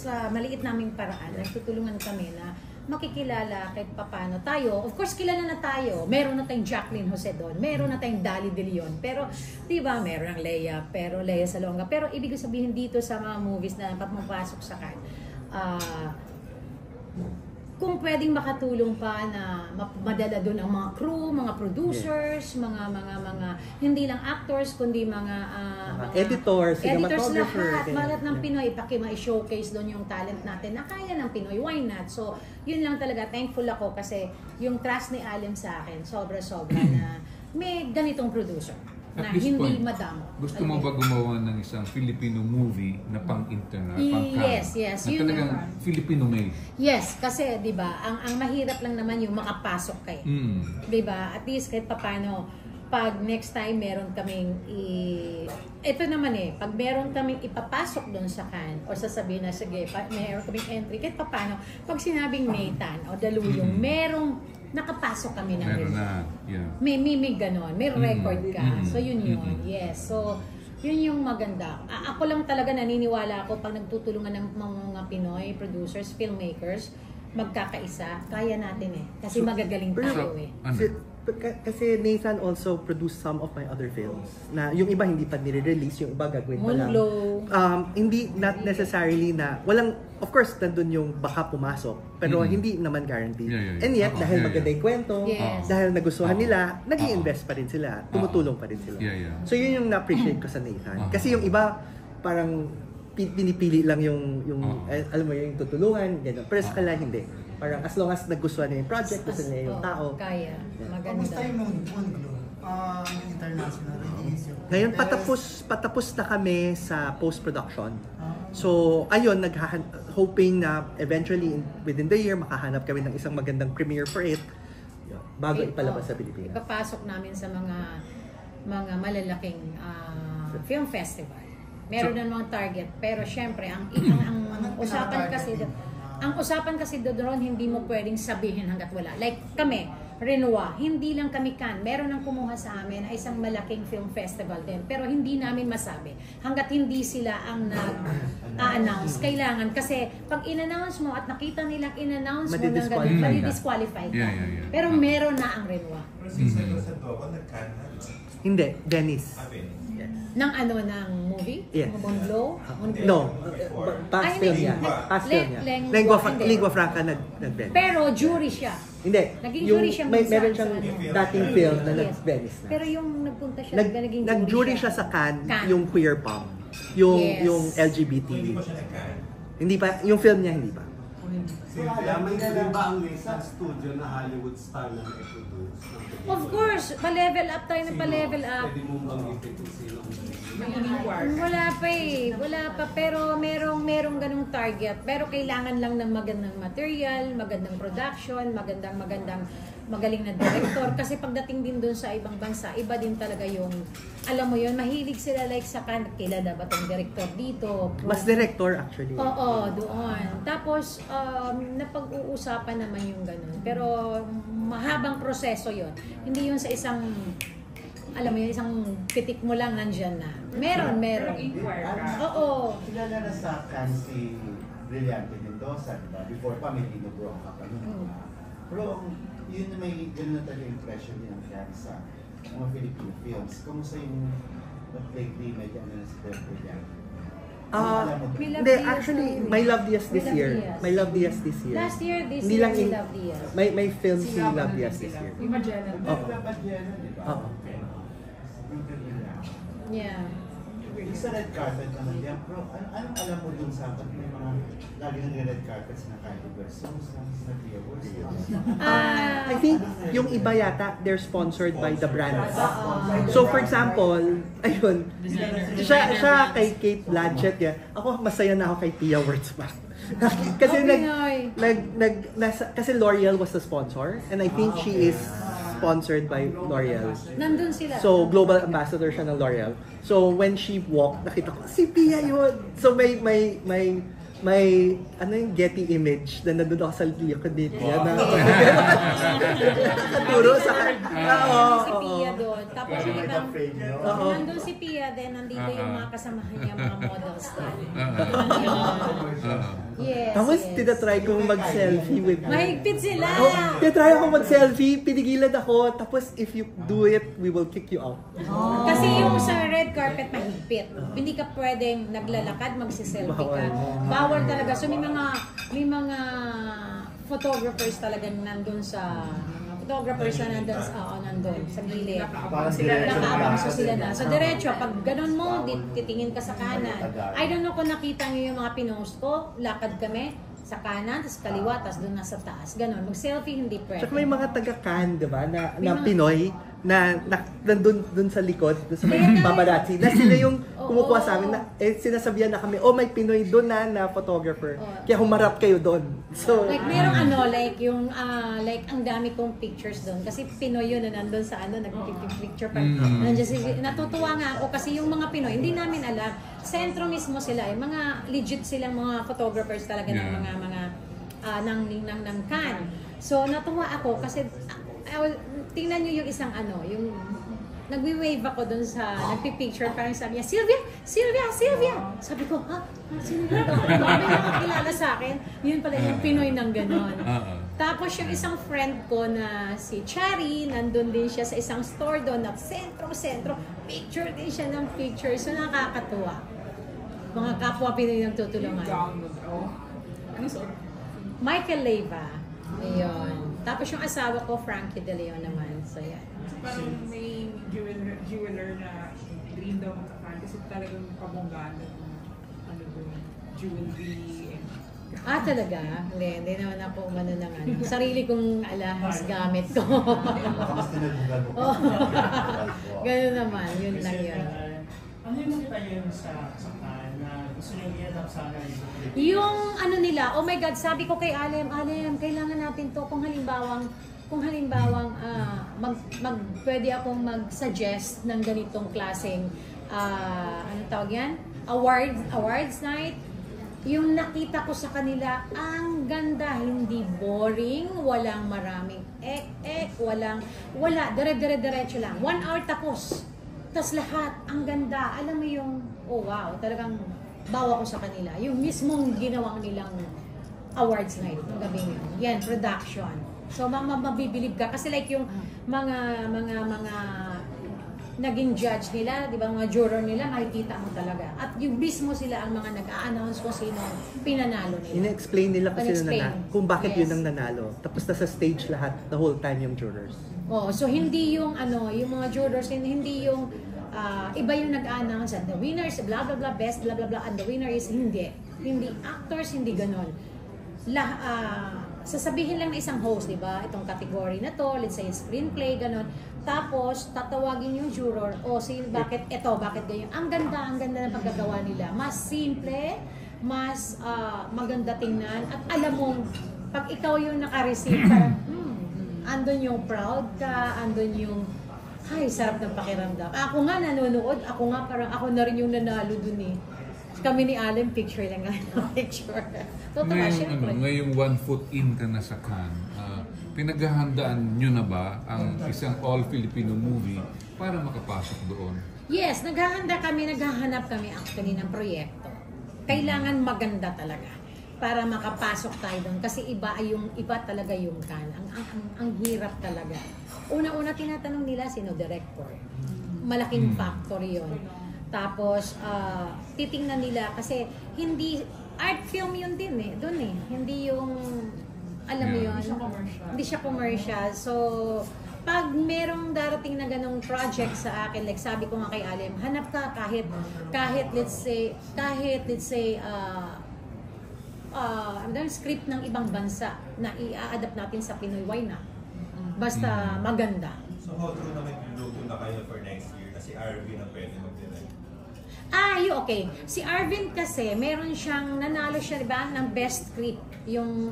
[SPEAKER 2] sa maliit naming paraan, nagtutulungan kami na makikilala kahit papano tayo. Of course, kilala na tayo. Meron na tayong Jacqueline Jose doon. Meron na tayong Dali De Leon. Pero, di ba, meron ang Lea Salonga. Pero, ibig sabihin dito sa mga movies na mapapasok sa kan, kung pwedeng makatulong pa na madala doon ang mga crew, mga producers, mga hindi lang actors, kundi mga
[SPEAKER 3] editors,
[SPEAKER 2] lahat ng Pinoy, ma-showcase doon yung talent natin na kaya ng Pinoy, why not? So, yun lang talaga, thankful ako kasi yung trust ni Alem sa akin, sobra-sobra na may ganitong producer na hindi
[SPEAKER 4] point,
[SPEAKER 2] madamo.
[SPEAKER 4] Gusto mo ba gumawa ng isang Filipino movie na pang-international,
[SPEAKER 2] Yes.
[SPEAKER 4] Na talagang Filipino-made?
[SPEAKER 2] Yes, kasi 'di ba, ang mahirap lang naman yung makapasok kay. 'Di ba? At least kahit papaano pag next time meron kaming ito naman pag meron kaming ipapasok doon sa Cannes or sasabihin na sige, meron kaming entry kahit papaano, pag sinabing Nathan o Daluyong, merong nakapasok kami ng
[SPEAKER 4] meron na,
[SPEAKER 2] may ganon, may record ka. So yun. Yes. So yun yung maganda. Ako lang talaga naniniwala ako pag nagtutulungan ng mga Pinoy producers, filmmakers, magkakaisa, kaya natin kasi magagaling tayo
[SPEAKER 3] Kasi Nathan also produced some of my other films na yung iba hindi pa nire-release, yung iba gagawin pa lang. Hindi, not necessarily na walang, of course nandun yung baka pumasok pero hindi naman guaranteed. And yet dahil maganda yung kwento, dahil nagustuhan nila, nag-i-invest pa rin sila, tumutulong pa rin sila. So yun yung na-appreciate ko sa Nathan. Kasi yung iba parang pinipili lang yung alam mo yung tutulungan, gano'n. Pero sa kanila hindi. Parang as long as nagustuhan niya yung project, gusto niya yung tao.
[SPEAKER 2] Kaya, maganda.
[SPEAKER 7] Kamusta yung Moonglo? International release?
[SPEAKER 3] Ngayon, patapos na kami sa post-production. So, ayun, hoping na eventually within the year, makahanap kami ng isang magandang premiere for it bago ipalabas sa Pilipinas.
[SPEAKER 2] Ipapasok namin sa mga malalaking film festival. Meron na mga target, pero syempre ang usapan kasi doon hindi mo pwedeng sabihin hangga't wala. Like kami, Renoir, hindi lang kami Cannes. Meron nang kumuha sa amin ay isang malaking film festival din. Pero hindi namin masabi hangga't hindi sila ang nag-a-announce. Kailangan kasi pag in-announce mo at nakita nilang in-announce mo ng ganun, madi-disqualify ka. Pero meron na ang Renoir.
[SPEAKER 3] Hindi, Venice.
[SPEAKER 2] Ng movie?
[SPEAKER 3] Yes.
[SPEAKER 2] Moonglo?
[SPEAKER 3] No, past film niya. Past film niya. Lingua Franca nag-Venice.
[SPEAKER 2] Pero jury siya.
[SPEAKER 3] Hindi.
[SPEAKER 2] Naging jury siya
[SPEAKER 3] meron siyang dating film na nag-Venice na.
[SPEAKER 2] Pero yung nagpunta siya, naging
[SPEAKER 3] nag-jury siya sa Cannes, yung Queer Pom. Yung LGBT. Hindi pa, yung film niya hindi pa.
[SPEAKER 8] Kaya may rin ba ang Lisa Studio na Hollywood star na na-produce?
[SPEAKER 2] Of course, pa-level up tayo na pa-level up.
[SPEAKER 8] Pwede mong banggitin kung sino ang
[SPEAKER 2] Wala pa eh. Wala pa. Pero merong ganung target. Pero kailangan lang ng magandang material, magandang production, magaling na director. Kasi pagdating din doon sa ibang bansa, iba din talaga yung, alam mo yun, mahilig sila like sa kilala ba tong director dito?
[SPEAKER 3] Mas director actually.
[SPEAKER 2] Oo, doon. Tapos, napag-uusapan naman yung ganun. Pero, mahabang proseso yon. Hindi yun sa isang, alam mo yun, isang pitik mo lang nandyan na. Meron. Oo.
[SPEAKER 1] Kilala na sa Cannes si Brillante Mendoza, diba? Before pa may Tinobro ka pa nun. Pero yun na may gano'n na talaga impression din ang Cannes sa mga Filipino films. Kamusta yung lately medyo ano na si Brillante?
[SPEAKER 3] Hindi, actually, My Love Diaz this year. My Love Diaz this year.
[SPEAKER 2] Last year, this
[SPEAKER 3] Hindi
[SPEAKER 2] year,
[SPEAKER 3] lang
[SPEAKER 2] My Love Diaz.
[SPEAKER 3] May film si Love Diaz this year.
[SPEAKER 5] Yung Magellan.
[SPEAKER 3] Oo.
[SPEAKER 2] Yeah.
[SPEAKER 1] Yung sa red carpet naman yan, bro, anong alam mo dun sa pag may mga lagi nag-red carpet sina Kylie Versus, sina Tia Wurst?
[SPEAKER 3] I think yung iba yata, they're sponsored by the brands. So for example, ayun, siya kay Kate Blanchett, ako masaya na ako kay Tia Wurst pa. Kasi kasi L'Oreal was the sponsor and I think she is sponsored by L'Oreal.
[SPEAKER 2] Nandun sila.
[SPEAKER 3] So, global ambassador siya ng L'Oreal. So, when she walked, nakita ko, si Pia yun! So, may ano yung Getty image na nandun ako sa likod ni Pia na nakaturo sa
[SPEAKER 2] si Pia doon. Tapos nandun si Pia, then nandito yung mga kasamahan niya, mga models doon. Yes,
[SPEAKER 3] tapos tinatry kong mag-selfie with her.
[SPEAKER 2] Mahigpit sila!
[SPEAKER 3] Tinatry ako mag-selfie, pinigilan ako, tapos if you do it, we will kick you out.
[SPEAKER 2] Kasi yung sa red carpet mahigpit. Hindi ka pwedeng naglalakad, magsiselfie ka. Bawal talaga. So may mga photographers talagang nandun sa photographers na nandun sa gilid. Nakaabang sila na. So diretso, pag ganun mo, titingin ka sa kanan. I don't know kung nakita niyo yung mga pinost ko, lakad kami sa kanan, tapos kaliwa, tapos doon nasa taas. Ganon. Mag-selfie, hindi pwede.
[SPEAKER 3] Tsaka may mga taga-Cannes, diba, na Pinoy, na nandun dun sa likod, dun sa may paparazzi, na sila yung kumukuha sa amin, na sinasabihan na kami, may Pinoy doon na photographer. Kaya humarap kayo doon. So,
[SPEAKER 2] like, merong yung, ang dami kong pictures doon. Kasi Pinoy yun na nandun sa nag-picture pa. Natutuwa nga ako kasi yung mga Pinoy, hindi namin alam. Sentro mismo sila, mga legit silang mga photographers talaga ng ng Cannes. So, natuwa ako kasi tingnan nyo yung isang yung nagwi-wave ako dun sa nagpi-picture, parang sabi niya, Sylvia! Sabi ko, sino ba? May nakakilala sa akin. Yun pala yung Pinoy ng ganon. Tapos yung isang friend ko na si Chari, nandun din siya sa isang store doon na sentro. Picture din siya ng picture. So nakakatuwa. Mga kapwa Pinoy nagtutulungan. Michael Leyva. Ayun. Tapos yung asawa ko, Frankie De Leon naman. So, yan.
[SPEAKER 5] Parang may jeweler na dream daw magkakaan kasi talagang kabonggaan jewelry and...
[SPEAKER 2] Talaga? Hindi naman ako umano ng sarili kong alahas gamit ko. Ganun naman. Yun lang yun.
[SPEAKER 7] Ano yung nakita yun sa kan na gusto nyo i-adapt sana
[SPEAKER 2] yung nila, oh my God, sabi ko kay Alem, kailangan natin to kung halimbawang pwede akong mag-suggest ng ganitong klaseng tawag yan? Awards night. Yung nakita ko sa kanila, ang ganda, hindi boring, walang maraming wala, diretso lang. 1 hour tapos. Tas lahat, ang ganda. Alam mo yung, wow, talagang bawa ko sa kanila. Yung mismong ginawang nilang awards night ng gabi yun. Yan, production. So, mabibilib ka. Kasi like yung mga naging judge nila, di ba, mga juror nila, makikita mo talaga. At yung mismo sila ang mga nag-a-announce kung sino pinanalo nila.
[SPEAKER 3] Ina-explain nila kung bakit yun ang nanalo. Tapos nasa stage lahat, the whole time yung jurors. So hindi yung yung mga jurors, hindi yung iba yung nag-announce and the winners, blah blah blah, best blah blah blah, and the winner is hindi actors, hindi ganon.
[SPEAKER 2] sasabihin lang ng isang host, di ba? Itong category na to, let's say screenplay, ganun. Tapos, tatawagin yung juror, bakit ganyan. Ang ganda ng paggagawa nila. Mas simple, mas maganda tingnan, at alam mong, pag ikaw yung naka-receive, parang, andun yung proud ka, andun yung, ay, sarap ng pakiramdam. Ako nga nanonood, parang ako na rin yung nanalo dun eh. Kami ni Alan, picture lang nga. Picture. Totoo, syempre.
[SPEAKER 4] Ngayong 1 foot in ka na sa Cannes, pinaghahandaan nyo na ba ang isang all-Filipino movie para makapasok doon?
[SPEAKER 2] Yes, naghahanap kami actually ng proyekto. Kailangan maganda talaga para makapasok tayo doon. Kasi iba talaga yung Cannes. Ang hirap talaga. Una-una tinatanong nila sino director. Malaking factor yun. Tapos, titingnan nila kasi hindi, art film yun din eh, doon eh. Hindi yung, alam mo yun, hindi siya commercial. So, pag merong darating na ganong project sa akin, like sabi ko nga kay Alim, hanap ka kahit let's say, script ng ibang bansa na i-adapt natin sa Pinoy, why not? Basta maganda.
[SPEAKER 9] So, how true naman yung luto na kayo for next year? Kasi Arvin ang pwede mag-direct.
[SPEAKER 2] Okay. Si Arvin kasi, meron siyang, nanalo siya, diba, ng best script. Yung,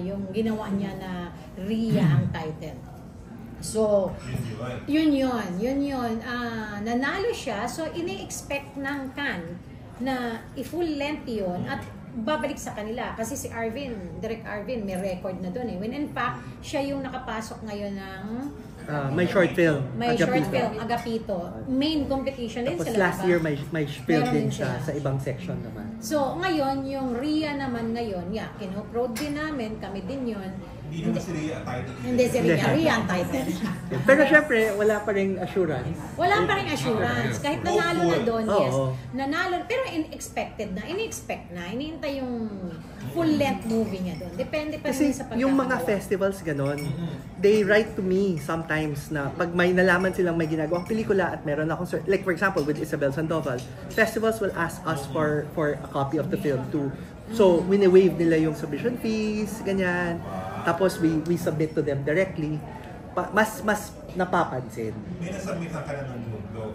[SPEAKER 2] yung ginawa niya na Ria ang title. So, yun yun. Nanalo siya, so ini-expect ng Cannes na i-full length yun at babalik sa kanila. Kasi si Arvin, Direk Arvin, may record na doon eh. When in fact, siya yung nakapasok ngayon ng
[SPEAKER 3] may short film,
[SPEAKER 2] Agapito. Main competition din
[SPEAKER 3] tapos
[SPEAKER 2] sila.
[SPEAKER 3] Last year may film din siya sa ibang section naman.
[SPEAKER 2] So, ngayon, yung Ria naman ngayon, kino-prod din namin, kami din yun.
[SPEAKER 9] Hindi naman si Ria ang title.
[SPEAKER 2] Hindi si Ria ang title.
[SPEAKER 3] Pero syempre, wala pa rin assurance.
[SPEAKER 2] Wala pa rin assurance. Kahit nanalo na doon, yes.
[SPEAKER 3] Oo.
[SPEAKER 2] Nanalo, pero in-expect na. Inihintay yung full-length movie niya doon. Depende pa rin
[SPEAKER 3] Kasi
[SPEAKER 2] sa pagkakagawa.
[SPEAKER 3] yung mga festivals ganon, they write to me sometimes na pag may nalaman silang may ginagawang pelikula at meron akong, like for example with Isabel Sandoval, festivals will ask us for a copy of the film too. So, wini-waive nila yung submission fees, ganyan. Tapos we submit to them directly. Mas napapansin.
[SPEAKER 9] May nasubmit na ka na ng Moonglow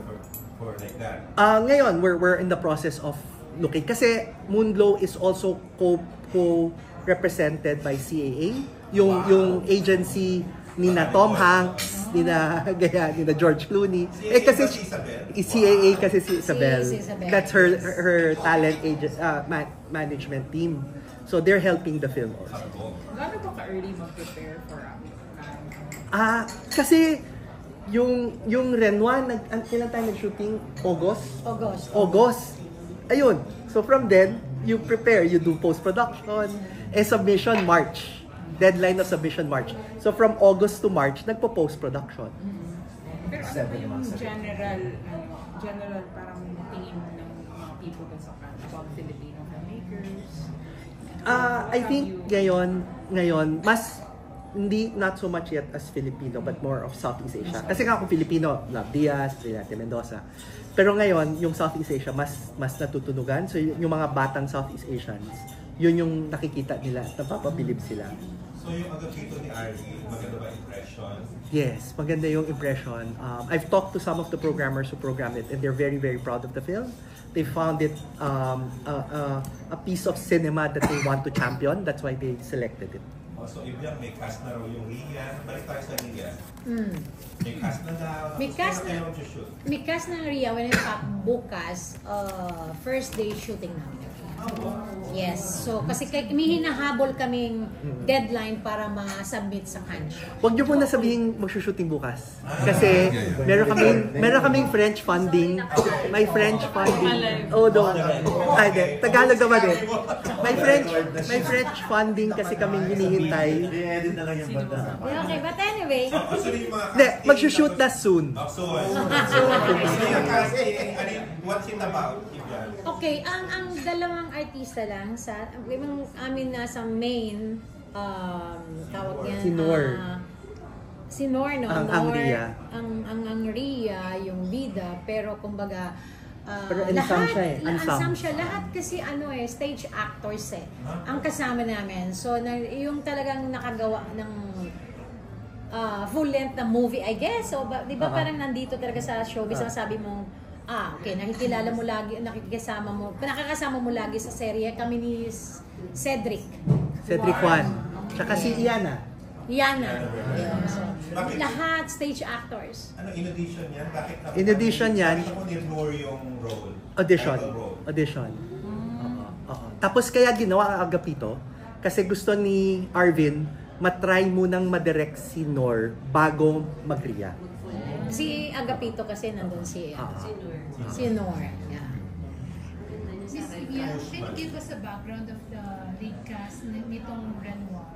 [SPEAKER 9] for like that?
[SPEAKER 3] Ngayon, we're in the process of looking. Kasi Moonglow is also co-represented by CAA. Yung agency ni na Tom Hanks, ni na George Clooney. Kasi CAA kasi si Isabel. That's her talent management team. So they're helping the film also.
[SPEAKER 5] Gaano ba ka-early mag-prepare for
[SPEAKER 3] kasi yung Renoir, kailan tayo nag-shooting? August. Ayun. So from then, you prepare, you do post-production, submission March. Deadline of submission March. So from August to March, nagpo-post-production.
[SPEAKER 5] Pero ano ba yung general parang tingin ng mga people sa about Filipino filmmakers?
[SPEAKER 3] I think ngayon, mas not so much yet as Filipino, but more of Southeast Asia. Kasi nga ako Filipino, Love Diaz, Brillante Mendoza. Pero ngayon, yung Southeast Asia, mas natutunugan. So yung mga batang Southeast Asians, yun yung nakikita nila at napapabilib sila.
[SPEAKER 9] So yung Agapito ni Arvin, maganda ba impression?
[SPEAKER 3] Yes, maganda yung impression. I've talked to some of the programmers who programmed it and they're very, very proud of the film. They found it a piece of cinema that they want to champion. That's why they selected it.
[SPEAKER 9] So Ibiang, may cast na raw yung Ria. Balik tayo sa Ria. May cast na daw.
[SPEAKER 2] May cast na Ria. When in fact, bukas, first day shooting namin. Yes. So, kasi may hinahabol kaming deadline para ma-submit sa Cannes.
[SPEAKER 3] Huwag niyo po na sabihin magsushooting bukas. Kasi meron kaming French funding. May French funding. Tagalog naman eh. May French funding kasi kaming hinihintay.
[SPEAKER 8] I-edit na lang yung banda.
[SPEAKER 2] Okay, but anyway.
[SPEAKER 3] Magsushoot na soon.
[SPEAKER 9] What's it about?
[SPEAKER 2] Okay, ang dalawang artista lang sa amin nasa main tawag niya si Nor no
[SPEAKER 3] ang Ria
[SPEAKER 2] ang Ria yung bida, pero kumbaga
[SPEAKER 3] Pero ensemble siya eh.
[SPEAKER 2] Ensemble siya. Lahat kasi stage actors ang kasama namin. So, yung talagang nakagawa ng full length na movie, I guess. So, di ba parang nandito talaga sa showbiz ang sabi mo, okay, nakikilala mo lagi, nakakasama mo lagi sa serye. Kami ni Cedric
[SPEAKER 3] Juan. Tsaka si Iana.
[SPEAKER 2] So, lahat stage actors.
[SPEAKER 9] In audition yan? Bakit
[SPEAKER 3] In audition yan.
[SPEAKER 9] Bakit ako ni-ignore yung role?
[SPEAKER 3] Audition.
[SPEAKER 9] Title role?
[SPEAKER 3] Audition. Oo. Tapos kaya ginawa ang Agapito kasi gusto ni Arvin matry munang madirect si Nor bago mag-Ria.
[SPEAKER 2] Si Agapito kasi nandun si Nor. Yeah.
[SPEAKER 10] Miss Ian, can you give us a background of the lead cast nitong Renoir?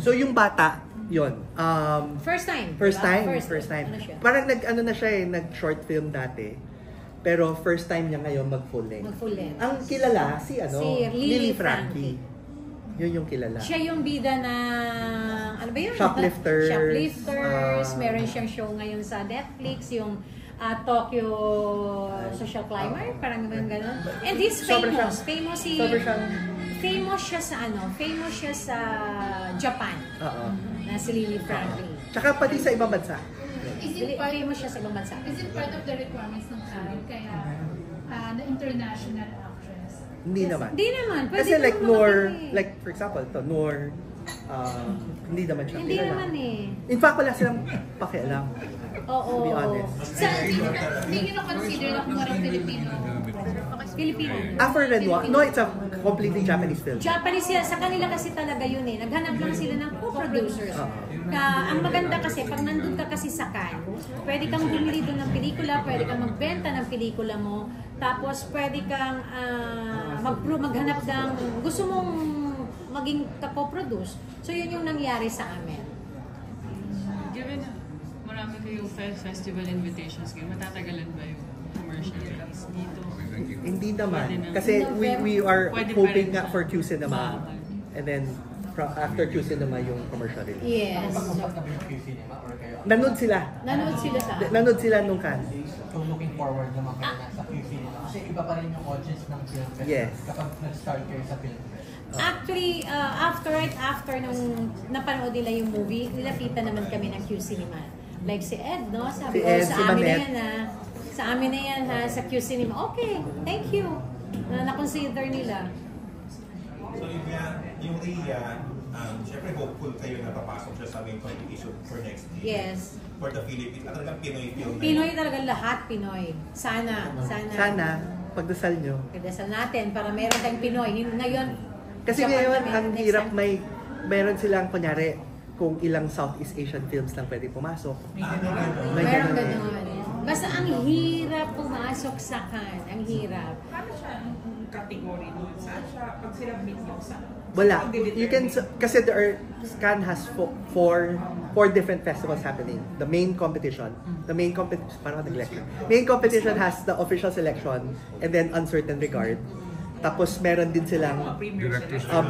[SPEAKER 3] So yung bata, yon.
[SPEAKER 2] First time.
[SPEAKER 3] First
[SPEAKER 2] diba?
[SPEAKER 3] time.
[SPEAKER 2] Ano siya?
[SPEAKER 3] Parang na siya nag-short film dati. Pero first time niya ngayon mag-full length.
[SPEAKER 2] Mag-full length.
[SPEAKER 3] Ang kilala si
[SPEAKER 2] Lily
[SPEAKER 3] Frankie. Yun yung kilala.
[SPEAKER 2] Siya yung bida na ano ba yun?
[SPEAKER 3] Shoplifters.
[SPEAKER 2] Meron siyang show ngayon sa Netflix, yung Tokyo Social Climber, parang gano'n. And he's famous. Famous siya sa Japan. Na si Lily Frankie.
[SPEAKER 3] Tsaka pati sa ibang bansa.
[SPEAKER 2] Famous siya sa ibang bansa.
[SPEAKER 10] Is it part of the requirements ng film? Kaya na international actress?
[SPEAKER 3] Hindi naman.
[SPEAKER 2] Hindi naman. Pwede
[SPEAKER 3] Kasi like Nor, like for example, Nor, hindi naman siya.
[SPEAKER 2] Hindi naman eh.
[SPEAKER 3] In fact, wala silang pakialam.
[SPEAKER 2] Oo.
[SPEAKER 3] To be honest.
[SPEAKER 10] Hindi nyo consider na kung parang Filipino?
[SPEAKER 3] After Renoir, no, it's a completely Japanese film.
[SPEAKER 2] Japanese sila, sa kanila kasi talaga yun eh. Naghanap lang sila ng co-producers. Ang maganda kasi, pag nandun ka kasi sa Cannes, pwede kang bumili doon ng pelikula, pwede kang magbenta ng pelikula mo, tapos pwede kang maghanap ng, gusto mong maging ka-co-produce. So yun yung nangyari sa amin.
[SPEAKER 11] Given marami kayong festival invitations ngayon, matatagalan ba yung commercial release dito?
[SPEAKER 3] Hindi naman. Kasi we are hoping nga for Q Cinema. And then, after Q Cinema yung commercial release.
[SPEAKER 2] Yes.
[SPEAKER 3] Nanood sila. Nanood sila nung Cannes.
[SPEAKER 12] So looking forward naman kayo sa Q Cinema. Kasi iba pa rin yung audience ng film festival.
[SPEAKER 3] Yes.
[SPEAKER 12] Kapag nag-start kayo sa film.
[SPEAKER 2] Actually, after nung napanood nila yung movie, nilapitan naman kami ng Q Cinema. Like si Ed, no? Sabi ko, sa amin na yan sa amin na yan sa Q Cinema. Okay, thank you. Na-consider nila.
[SPEAKER 9] So yung Ria, syempre hopeful kayo na papasok siya sa main competition for next year.
[SPEAKER 2] Yes.
[SPEAKER 9] For the Philippines. At talagang Pinoy film.
[SPEAKER 2] Pinoy talaga lahat, Pinoy. Sana.
[SPEAKER 3] Pagdasal nyo.
[SPEAKER 2] Pagdasal natin para meron tayong Pinoy. Ngayon,
[SPEAKER 3] kasi ngayon, ang hirap meron silang, kunyari, kung ilang Southeast Asian films lang pwede pumasok.
[SPEAKER 2] Meron ganun. Basta ang hirap pumasok sa Cannes. Ang hirap.
[SPEAKER 5] Paano siya category doon? Saan siya, pag sinabit nyo sa...
[SPEAKER 3] Wala. You can, kasi Cannes has four different festivals happening. The main competition, parang nag-lecture. Main competition has the official selection and then Uncertain Regard. Tapos meron din silang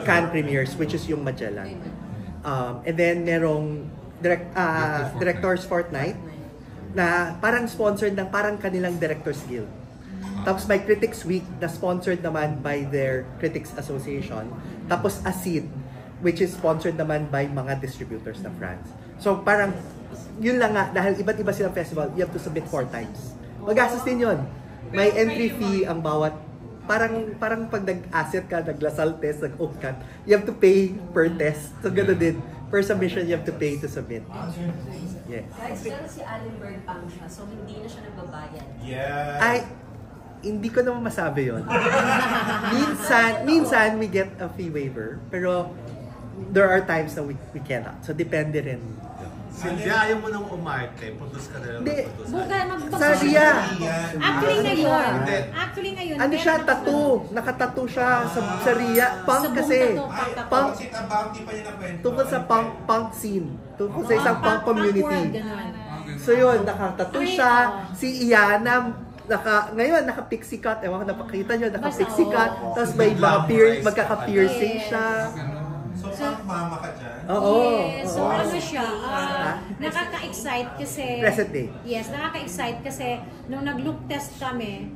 [SPEAKER 3] Cannes premieres, which is yung Magellan. And then merong Directors Fortnight na parang sponsored ng parang kanilang Directors Guild. Tapos may Critics Week na sponsored naman by their Critics Association. Tapos ACID, which is sponsored naman by mga distributors ng France. So parang yun lang nga, dahil iba't iba silang festival, you have to submit 4 times. Magastos din yun. May entry fee ang bawat, parang pag nag-asset ka, nag-Lasal test, nag-oath ka, you have to pay per test. So gano'n din. Per submission, you have to pay to submit.
[SPEAKER 13] Yes. Guys, pero si Allenberg pang siya, so hindi na siya nagbabayad.
[SPEAKER 9] Yeah.
[SPEAKER 3] Ay, hindi ko naman masabi yun. minsan we get a fee waiver, pero there are times na we cannot. So depende rin.
[SPEAKER 8] Silvia, ayaw mo nang umarte, produce ka na lang.
[SPEAKER 3] Hindi.
[SPEAKER 2] Sa
[SPEAKER 3] Ria.
[SPEAKER 2] Actually ngayon.
[SPEAKER 3] Ano siya, tattoo. Nakatattoo siya sa Ria. Punk kasi. Punk. Tungkol sa punk scene. Tungkol sa isang punk community. So yun, nakatattoo siya. Si Iana, ngayon, naka-pixie cut. Ewan ko, napakita nyo, naka-pixie cut. Tapos may mga magkaka-piercing siya.
[SPEAKER 9] So, parang mama ka dyan?
[SPEAKER 3] Oo.
[SPEAKER 2] Yes, so
[SPEAKER 3] Oo.
[SPEAKER 2] ano siya, nakaka-excite kasi...
[SPEAKER 3] Present day.
[SPEAKER 2] Yes, nakaka-excite kasi nung nag-look test kami,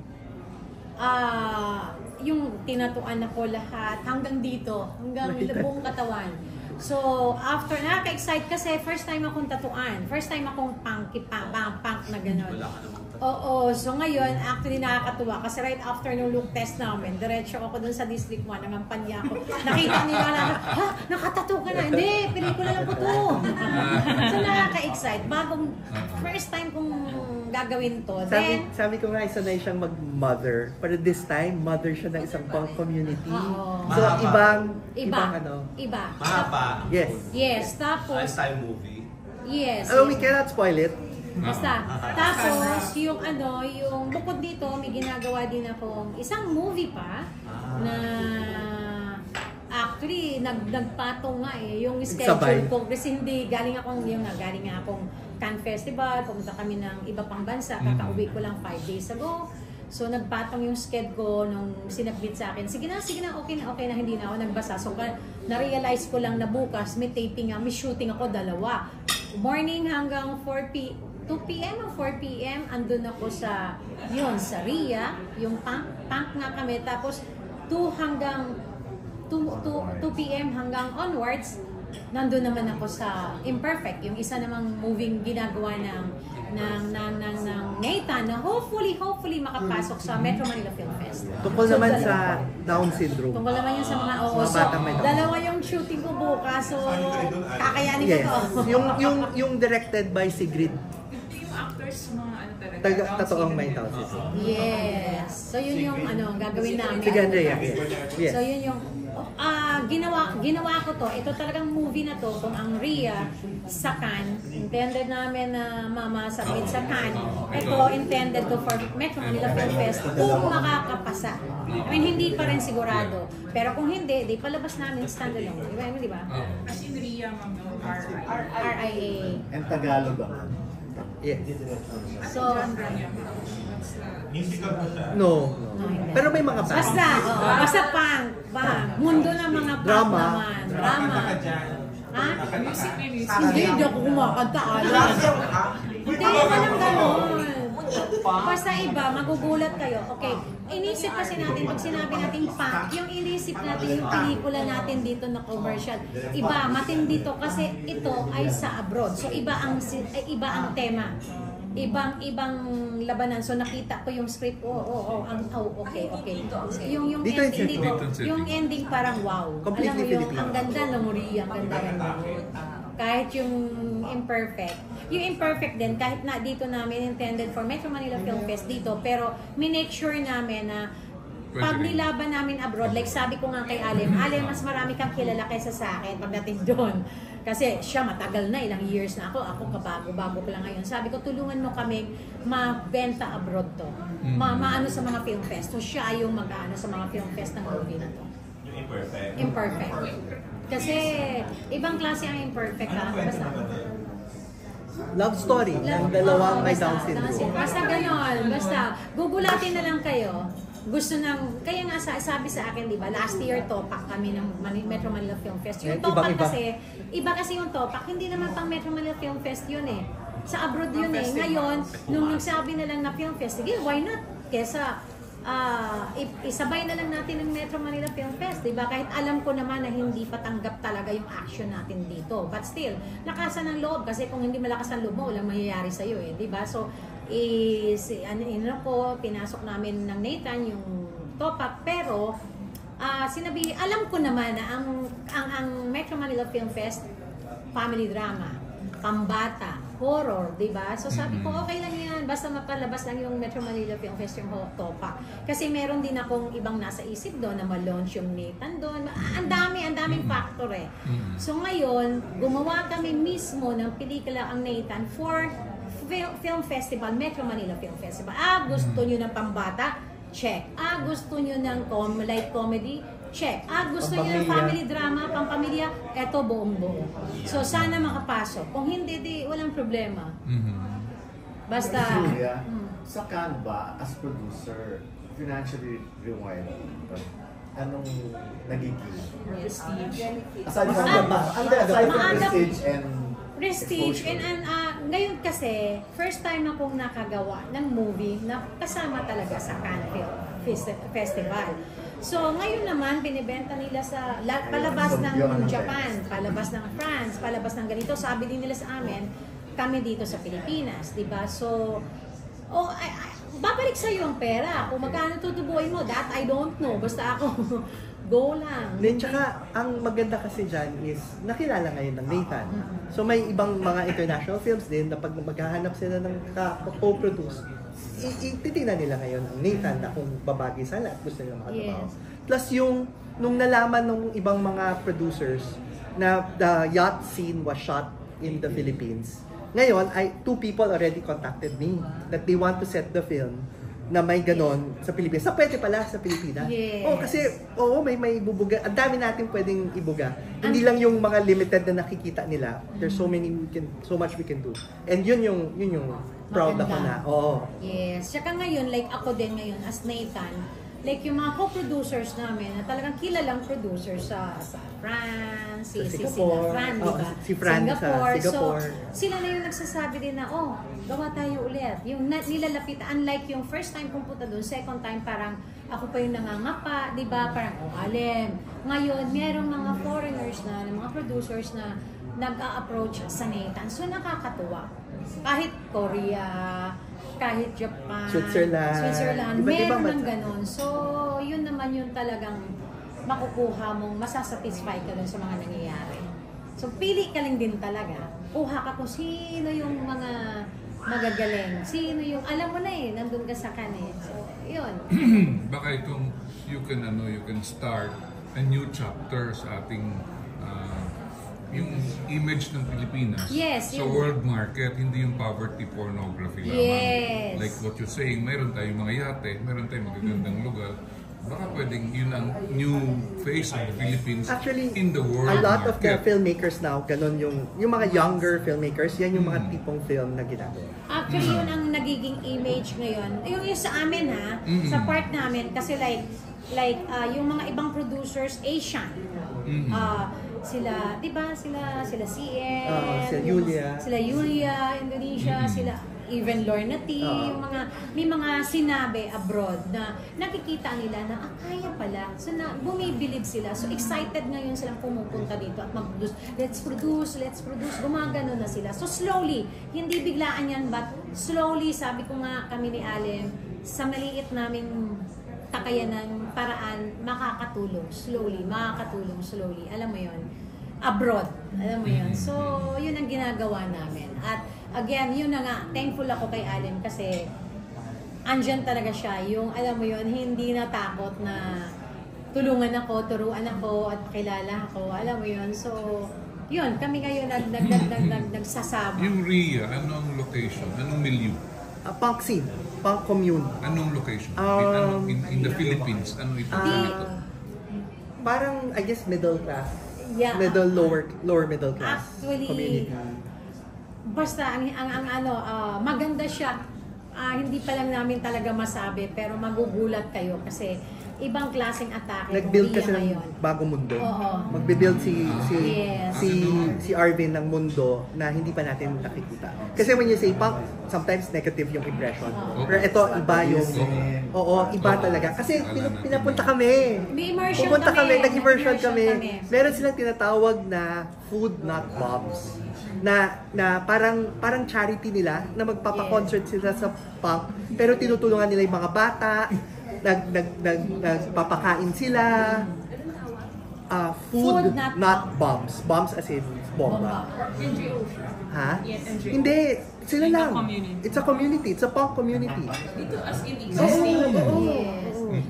[SPEAKER 2] yung tinatuan na ko lahat, hanggang dito, hanggang buong katawan. So, after, nakaka-excite kasi first time akong tatuan. First time akong punk na gano'n. Oo, so ngayon, actually nakakatuwa kasi right after nung look test namin, diretso ako dun sa District 1, nangampanya ako. Nakita nila na, ha? Nakatattoo ka na? Hindi, pelikula lang ko to. So nakaka-excite. First time kong gagawin to.
[SPEAKER 3] Sabi ko nga, isa na siyang mag-mother. Pero this time, mother siya ng isang punk community. So,
[SPEAKER 8] Mahaba.
[SPEAKER 3] ibang ano.
[SPEAKER 2] Iba.
[SPEAKER 8] Mahaba.
[SPEAKER 3] Yes.
[SPEAKER 2] Yes, tapos...
[SPEAKER 8] Lifestyle movie.
[SPEAKER 2] Yes.
[SPEAKER 3] We cannot spoil it.
[SPEAKER 2] Basta. Tapos, yung bukod dito, may ginagawa din akong isang movie pa na actually, nagpatong nga yung schedule ko. Kasi hindi, galing nga akong Cannes Festival, pumunta kami ng iba pang bansa, kakauwi ko lang 5 days ago. So, nagpatong yung schedule ko nung sinabit sa akin. Sige na, okay na, hindi na ako nagbasa. So, na-realize ko lang na bukas, may taping may shooting ako, 2. Morning hanggang 2 p.m. o 4 p.m. andun ako sa RIA, yung punk nga kami. Tapos 2 p.m. hanggang onwards, nandun naman ako sa Imperfect, yung isa namang moving ginagawa ng Nathan na hopefully makapasok sa Metro Manila Film Fest.
[SPEAKER 3] Tungkol naman sa Down syndrome.
[SPEAKER 2] Tungkol naman yun sa mga
[SPEAKER 3] batang may Down.
[SPEAKER 2] 2 yung shooting ko bukas, so kakayanin ko to.
[SPEAKER 3] yung directed by Sigrid.
[SPEAKER 5] Actors, mga talaga.
[SPEAKER 3] Totoong may Down syndrome.
[SPEAKER 2] Yes. So yun yung gagawin namin.
[SPEAKER 3] Sige, Andrea. Yes.
[SPEAKER 2] So yun yung ginawa ko to. Ito talagang movie na to kung ang RIA sa Cannes. Intended namin na submit sa Cannes. Ito intended to for Metro Manila Film Fest kung makakapasa. I mean, hindi pa rin sigurado. Pero kung hindi, di palabas namin standalone. Di ba?
[SPEAKER 5] As in RIA,
[SPEAKER 2] RIA.
[SPEAKER 1] And Tagalog ba?
[SPEAKER 3] Yes.
[SPEAKER 2] So,
[SPEAKER 9] musical ba siya?
[SPEAKER 3] No. Pero may mga band.
[SPEAKER 2] Basta punk. Mundo ng mga punk
[SPEAKER 3] Drama.
[SPEAKER 2] naman. Drama. Ha?
[SPEAKER 5] Music.
[SPEAKER 2] Hindi ako kumakanta. Hindi naman gano'n. Basta iba, magugulat kayo. Okay, inisip kasi natin, pag sinabi natin punk, yung inisip natin yung pelikula natin dito na commercial. Iba, matindi to kasi ito ay sa abroad. So iba ang tema. Ibang labanan. So nakita ko yung script. Okay. Yung ending parang wow. Alam mo yung ang ganda ng Muri, ang ganda. Kahit yung Imperfect. Yung Imperfect din, kahit na dito namin intended for Metro Manila Film Fest dito, pero minake sure namin na pag nilaban namin abroad, like sabi ko nga kay Alem, mas marami kang kilala kaysa sa akin pagdating doon. Kasi siya matagal na, ilang years na ako kabago-bago ko lang ngayon. Sabi ko, tulungan mo kami mabenta abroad to. Maano sa mga film fest. So siya yung mag-ano sa mga film fest ng movie na to.
[SPEAKER 9] Yung
[SPEAKER 2] Imperfect. Kasi ibang klase ang Imperfect ha.
[SPEAKER 3] Love story ng dalawang may Down syndrome.
[SPEAKER 2] Basta ganon. Basta gugulatin na lang kayo. Kaya nga sabi sa akin, di ba, last year topak kami ng Metro Manila Film Fest. Yung topak kasi, iba kasi yung topak, hindi naman pang Metro Manila Film Fest yun eh. Sa abroad yun eh. Ngayon, nung nagsabi na lang na film fest, sige, why not? Kesa, isabay na lang natin ng Metro Manila Film Fest, di ba? Kahit alam ko naman na hindi patanggap talaga yung action natin dito. But still, lakasan ng loob kasi kung hindi malakas ang loob mo, walang mangyayari sa'yo eh, di ba? So, pinasok namin ng Nathan yung topak, pero alam ko naman na ang Metro Manila Film Fest, family drama, pambata, horror, di ba? So sabi ko, okay lang yan, basta mapalabas lang yung Metro Manila Film Fest yung topak. Kasi meron din akong ibang nasa isip doon na ma-launch yung Nathan doon. Ang daming factor eh. So ngayon, gumawa kami mismo ng pelikula ang Nathan for Film Festival, Metro Manila Film Festival. Gusto nyo ng pambata? Check. Gusto nyo ng light comedy? Check. Gusto nyo ng family drama, pampamilya? Eto, buong-buo. So, sana makapasok. Kung hindi, walang problema. Basta...
[SPEAKER 1] Julia, sa Canva, as producer, financially rewarding.
[SPEAKER 3] anong nagiging?
[SPEAKER 1] Aside from Prestige and
[SPEAKER 2] Prestige
[SPEAKER 1] exposure.
[SPEAKER 2] and ngayon kasi first time akong nakagawa ng movie na kasama talaga sa Cannes Film Festival. So ngayon naman binibenta nila sa palabas ng Japan, palabas ng France, palabas ng ganito. Sabi din nila sa amin, kami dito sa Pilipinas, 'di ba? So babalik sa iyo ang pera. Kung magkano tutubuin mo, that I don't know. Basta ako go lang.
[SPEAKER 3] Then tsaka, ang maganda kasi dyan is, nakilala ngayon ng Nathan. So may ibang mga international films din na pag maghahanap sila ng co-produce, ititingnan nila ngayon ang Nathan na kung babagay sana at gusto nila makatrabaho. Plus nung nalaman ng ibang mga producers na the yacht scene was shot in the Philippines, ngayon, 2 people already contacted me that they want to set the film na may ganon sa Pilipinas. Pwede pala sa Pilipinas.
[SPEAKER 2] Yes.
[SPEAKER 3] Kasi, may bubuga. Ang dami natin pwedeng ibuga. Hindi lang yung mga limited na nakikita nila. There's so much we can do. And yun yung proud ako na.
[SPEAKER 2] Yes. Saka ngayon, like ako din ngayon as Nathan, like yung mga co-producers namin na talagang kilalang producers sa France, si Fran, di ba?
[SPEAKER 3] Si Fran sa Singapore.
[SPEAKER 2] So, sila na yung nagsasabi din na, gawa tayo ulit. Yung nilalapit, unlike yung first time kong punta doon, second time parang ako pa yung nangangapa, di ba? Parang, alam. Ngayon, merong mga foreigners na, mga producers na nag-a-approach sa Nathan. So, nakakatuwa. Kahit Korea, kahit Japan, Switzerland, meron ng ganon. So, yun naman yung talagang makukuha mong masasatisfy ka dun sa mga nangyayari. So, pili ka lang din talaga. Kuha ka kung sino yung mga magagaling. Sino yung, alam mo na nandun ka sa Cannes. So, yun.
[SPEAKER 4] Baka itong you can start a new chapter sa ating yung image ng Pilipinas sa world market, hindi yung poverty pornography lamang. Like what you're saying, meron tayong mga yate, meron tayong magagandang lugar. Baka pwedeng yun ang new face of the Philippines in the world
[SPEAKER 3] market. A lot of the
[SPEAKER 4] market.
[SPEAKER 3] filmmakers now, ganun yung mga younger filmmakers, yan yung mga tipong film na ginagawa.
[SPEAKER 2] Actually, yun ang nagiging image ngayon. Yung sa amin sa part namin, kasi like yung mga ibang producers, Asian. Sila, di ba? Sila CN, sila Yulia, Indonesia, sila even Lorna T, yung may mga sinabi abroad na nakikita nila na kaya pala. So bumibilib sila. So excited ngayon silang pumupunta dito at mag-produce. Let's produce. Gumagano na sila. So slowly, hindi biglaan yan, but slowly, sabi ko nga kami ni Alem, sa maliit naming kakayanan, paraan, makakatulong slowly. Alam mo yun? Abroad. Alam mo yun? So, yun ang ginagawa namin. At again, yun na nga, thankful ako kay Alem kasi andyan talaga siya. Yung, alam mo yun, hindi natakot na tulungan ako, turuan ako, at kilala ako. Alam mo yun? So, yun, kami ngayon nagsasama.
[SPEAKER 4] Yung RIA, anong location? Anong milieu?
[SPEAKER 3] Punk scene. Punk commune.
[SPEAKER 4] Anong location? In the Philippines? Ano ito?
[SPEAKER 3] Parang, I guess, middle class.
[SPEAKER 2] Yeah.
[SPEAKER 3] Lower middle class.
[SPEAKER 2] Actually,
[SPEAKER 3] community.
[SPEAKER 2] Basta, maganda siya. Hindi pa lang namin talaga masabi, pero magugulat kayo kasi ibang klaseng atake.
[SPEAKER 3] Nag-build kasi ng bagong mundo. Magbe-build si Arvin ng mundo na hindi pa natin nakikita. Kasi when you say punk, sometimes negative yung impression. Pero ito, iba yung... iba talaga. Kasi pinapunta kami.
[SPEAKER 2] May immersion
[SPEAKER 3] nag-immersion kami. Meron silang tinatawag na food not bombs. Na parang charity nila na magpapa-concert sila sa punk. Pero tinutulungan nila yung mga bata. Nagpapakain sila. Food not bombs. Bombs as in bomba.
[SPEAKER 5] NGO.
[SPEAKER 3] Ha? Yes, NGO. Hindi. Sila lang. It's a community. It's a punk community.
[SPEAKER 5] Dito as in existing.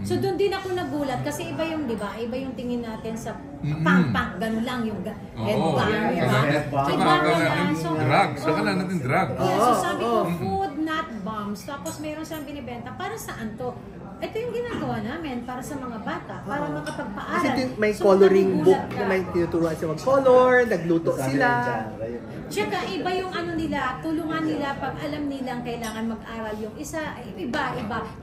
[SPEAKER 2] So doon din ako nagulat kasi iba yung, di ba? Iba yung tingin natin sa punk, ganun lang yung headbang.
[SPEAKER 4] Drugs. Saka na natin drugs.
[SPEAKER 2] So sabi ko, food not bombs. Tapos meron siyang binibenta. Para saan to? ito yung ginagawa namin para sa mga bata, para makapagpaaral.
[SPEAKER 3] Kasi may
[SPEAKER 2] So,
[SPEAKER 3] coloring book,
[SPEAKER 2] magugulat ka.
[SPEAKER 3] may tinuturuan sila mag-color, nagluto sila.
[SPEAKER 2] Tsaka iba yung ano nila, tulungan nila pag alam nilang kailangan mag-aral yung isa, iba.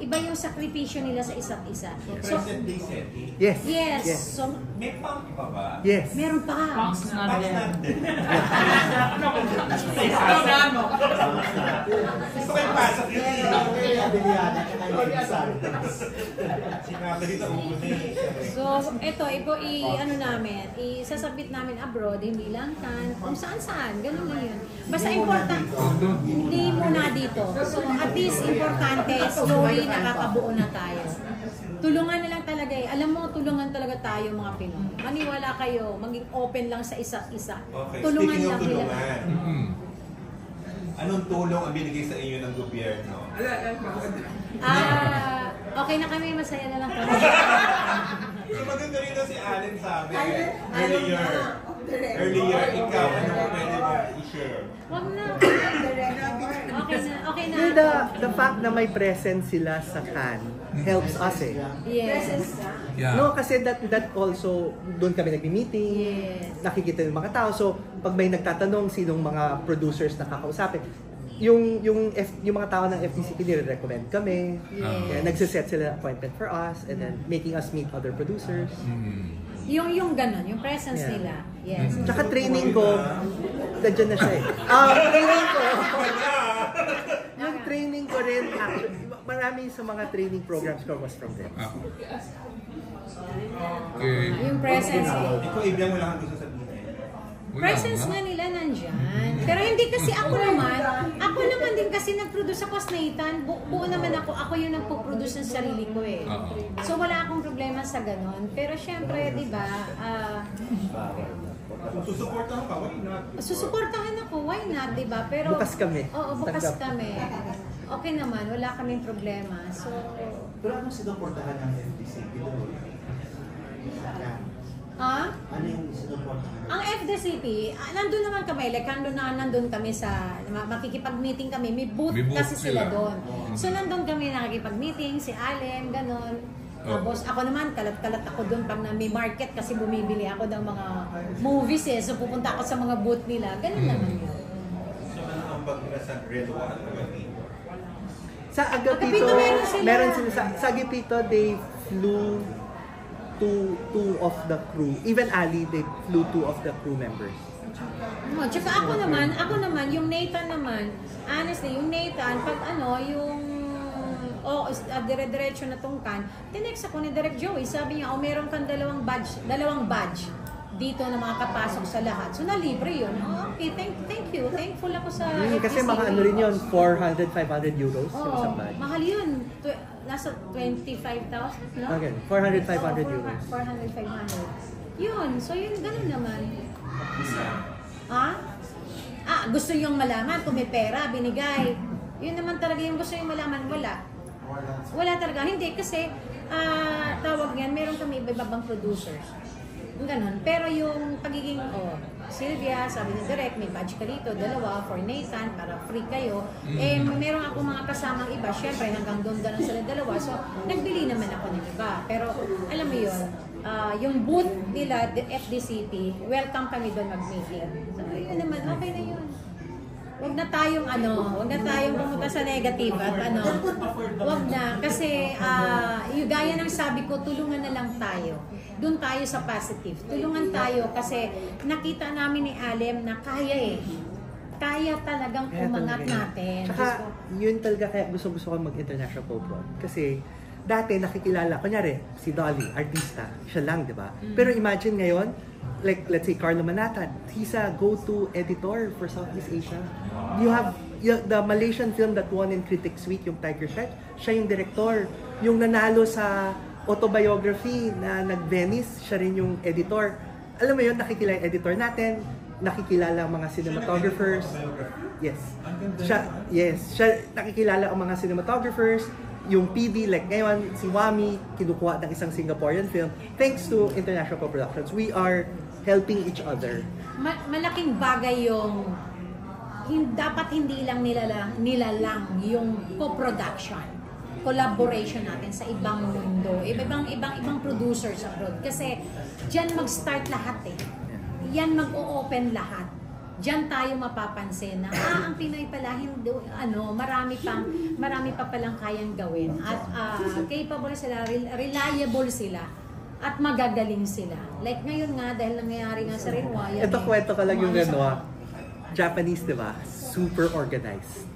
[SPEAKER 2] Iba yung sakripisyo nila sa isa't isa. So,
[SPEAKER 9] Present day setting.
[SPEAKER 3] Yes.
[SPEAKER 2] yes.
[SPEAKER 3] Yes.
[SPEAKER 2] So,
[SPEAKER 9] May punk pa ba?
[SPEAKER 3] Yes.
[SPEAKER 2] meron pa.
[SPEAKER 11] Punks na
[SPEAKER 9] Punk
[SPEAKER 11] rin.
[SPEAKER 9] natin. Gusto ko yung pasok yun. Sinabi dito una eh.
[SPEAKER 2] So, ito, ano namin, isasabit namin abroad, hindi lang kung saan-saan, ganun lang yun. Basta important, hindi muna dito. So, at least importante, slowly nakakabuo na tayo. Tulungan na lang talaga eh. Alam mo, tulungan talaga tayo mga Pinoy. Maniwala kayo, maging open lang sa isa't isa.
[SPEAKER 9] Okay,
[SPEAKER 2] Tulungan
[SPEAKER 9] speaking of
[SPEAKER 2] lang nila.
[SPEAKER 9] tulungan. Anong tulong ang binigay sa inyo ng gobyerno?
[SPEAKER 2] Okay na kami, masaya na lang kami.
[SPEAKER 9] So maganda rin na si Allen sabi earlier, ikaw, ano mo pwede mo i-share?
[SPEAKER 2] Wag na. Okay na.
[SPEAKER 3] The fact na may presence sila sa Cannes helps us eh.
[SPEAKER 2] Yes.
[SPEAKER 4] Yeah.
[SPEAKER 3] No, kasi that also, doon kami nagmi-meeting, nakikita yung mga tao. So, pag may nagtatanong sinong mga producers na kakausapin, yung mga tao ng FDCP nire-recommend kami. Kaya nagsiset sila appointment for us and then making us meet other producers.
[SPEAKER 2] Yung ganun, yung presence nila. Yes.
[SPEAKER 3] Tsaka training ko, nandiyan na siya eh. Yung training ko rin, actually, marami sa mga training programs ko was from them.
[SPEAKER 4] Okay.
[SPEAKER 2] Yung presence.
[SPEAKER 9] Ikaw, ibigyan mo lang ang gusto sabihin.
[SPEAKER 2] Presence nga nila nandyan. Pero hindi kasi ako naman din kasi nag-produce ako sa Nathan. Buo naman ako yung nagpo-produce ng sarili ko eh. So wala akong problema sa ganon. Pero syempre, di ba,
[SPEAKER 9] Susuportahan ka, why not?
[SPEAKER 2] susuportahan ako, why not, di ba? Pero
[SPEAKER 3] Bukas kami.
[SPEAKER 2] Oo, bukas kami. Okay naman, wala kaming problema. So,
[SPEAKER 1] Pero anong sinuportahan ng FDCP doon? Ano yung sinuportahan?
[SPEAKER 2] ang FDCP, nandun naman kami, like nandun kami sa, makikipag-meeting kami, may booth kasi sila doon. So nandun kami nakikipag-meeting, si Allen, ganon. Tapos ako naman, kalat-kalat ako doon pag may market kasi bumibili ako ng mga movies eh. So pupunta ako sa mga booth nila, ganon naman yun.
[SPEAKER 9] So ano ang bag nila sa Grelo at Agapito?
[SPEAKER 3] Sa Agapito, meron sila. Sa Agapito, they flew two of the crew. Even Ali, they flew 2 of the crew members.
[SPEAKER 2] Tsaka ako naman, yung Nathan naman, honestly, yung Nathan, pag dire-diretso na tong Cannes, tinext ako ni Direk Joey, sabi niya, meron kang dalawang badge dito na makakapasok sa lahat. So, nalibre yun. Okay, thank you. Thankful ako sa
[SPEAKER 3] Kasi mga ano rin yun, 400-500 euros yung isang badge.
[SPEAKER 2] Mahal yun. Nasa 25,000, no?
[SPEAKER 3] Okay, 400-500 euros.
[SPEAKER 2] 400-500. Yun. So, yun, ganun naman. Gusto yung malaman kung may pera, binigay. Yun naman talaga yung gusto yung malaman, wala talaga. Hindi, kasi tawag yan, meron kami iba-ibang producers. Ganon. Pero yung pagiging, Sylvia, sabi ni Direk, may badge ka dito, 2 for Nathan, para free kayo. Meron ako mga kasamang iba, syempre hanggang doon lang sila 2. So, nagbili naman ako ng iba. Pero, alam mo yun, yung booth nila, the FDCP, welcome kami doon mag-meeting. So, yun naman, okay na yun. Huwag na tayong pumunta sa negative at huwag na. Kasi, yung gaya ng sabi ko, tulungan na lang tayo. Doon tayo sa positive. Tulungan tayo kasi nakita namin ni Alem na kaya Kaya talagang umangat natin.
[SPEAKER 3] Tsaka, yun talaga kaya gusto ko mag-international pop rock. Kasi, dati nakikilala, kunyari, si Dolly, artista, siya lang, di ba? Pero imagine ngayon, like, let's say, Carlo Manatan, he's a go-to editor for Southeast Asia. You have the Malaysian film that won in Critics Week, yung Tiger Stripes, siya yung director. Yung nanalo sa autobiography na nag-Venice, siya rin yung editor. Alam mo yun, nakikilala yung editor natin, nakikilala ang mga cinematographers. Yes. Siya nakikilala ang mga cinematographers, yung PD, like ngayon, si Wami, kinukuha ng isang Singaporean film. Thanks to International Co-Productions, we are helping each other.
[SPEAKER 2] Malaking bagay yung dapat hindi lang nila lang yung co-production. collaboration natin sa ibang mundo, ibang producers abroad. Kasi diyan mag-start lahat eh. Yan mag-o-open lahat. Diyan tayo mapapansin na ang Pinoy pala hindi marami pa palang kayang gawin at capable sila, reliable sila at magagaling sila. Like ngayon nga dahil nangyayari nga sa Renwa.
[SPEAKER 3] Ito kwento ka lang yung Renwa. Japanese, di ba? Super organized.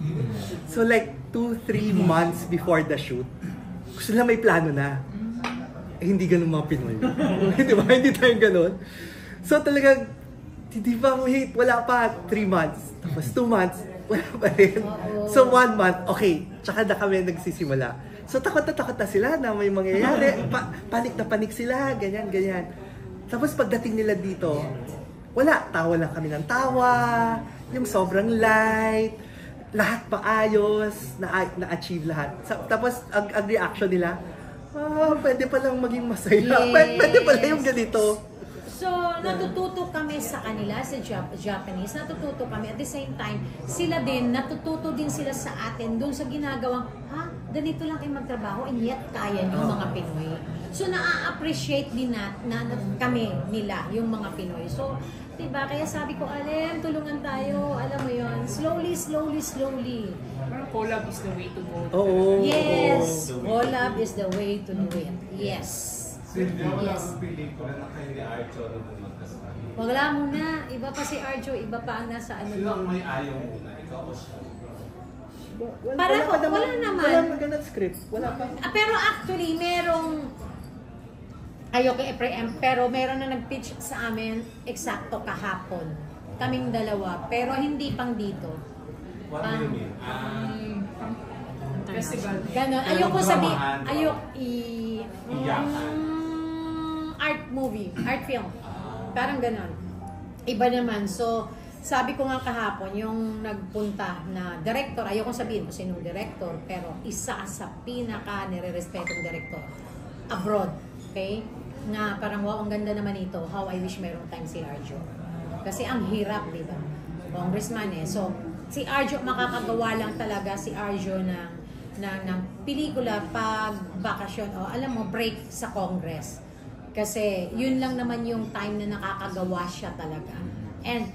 [SPEAKER 3] So like 2-3 months before the shoot, gusto nila may plano na. Hindi ganun mga Pinoy. Di ba? Hindi tayo ganun. So talagang hindi ba, wait, wala pa 3 months. Tapos 2 months, wala pa rin. So 1 month, okay, tsaka na kami nagsisimula. So takot na sila na may mangyayari. Panik na panik sila, ganyan. Tapos pagdating nila dito, wala, tawa lang kami ng tawa, yung sobrang light, lahat maayos, na-achieve lahat. Tapos ang reaction nila, pwede palang maging masaya. Pwede pala yung ganito.
[SPEAKER 2] So, natututo kami sa kanila, sa Japanese, natututo kami. At the same time, sila din, natututo din sila sa atin doon sa ginagawang, ganito lang kayo magtrabaho, and yet kaya nyo mga Pinoy. So, na-appreciate din na kami nila, yung mga Pinoy. So, diba, kaya sabi ko, Allen, tulungan tayo, alam mo yon, slowly.
[SPEAKER 5] Parang collab is the way to go.
[SPEAKER 3] Oo.
[SPEAKER 2] Yes, collab is the way to do it. Yes.
[SPEAKER 8] Yes. Pelikula na kayo ni Arjo na magkasama.
[SPEAKER 2] Wala muna. Iba pa si Arjo, iba pa ang nasa ano.
[SPEAKER 8] Sino ang may ayaw muna? Ikaw o siya?
[SPEAKER 2] Wala naman.
[SPEAKER 3] Wala magandang script. Wala pa.
[SPEAKER 2] Pero actually, merong ayoko i-preempt, pero meron na nag-pitch sa amin eksakto kahapon. Kaming dalawa, pero hindi pang dito.
[SPEAKER 8] What do you mean?
[SPEAKER 5] Festival.
[SPEAKER 2] Ganon. Ayoko sabihin, art movie, art film. Parang ganon. Iba naman. So, sabi ko nga kahapon, yung nagpunta na director, ayoko sabihin kung sinong director, pero isa sa pinaka nire-respetong director abroad. Okay? Na parang, wow, ang ganda naman ito. How I wish meron time si Arjo. Kasi ang hirap, di ba? Congressman eh. So, si Arjo, makakagawa lang talaga si Arjo ng pelikula pag bakasyon o alam mo, break sa Congress. Kasi yun lang naman yung time na nakakagawa siya talaga. And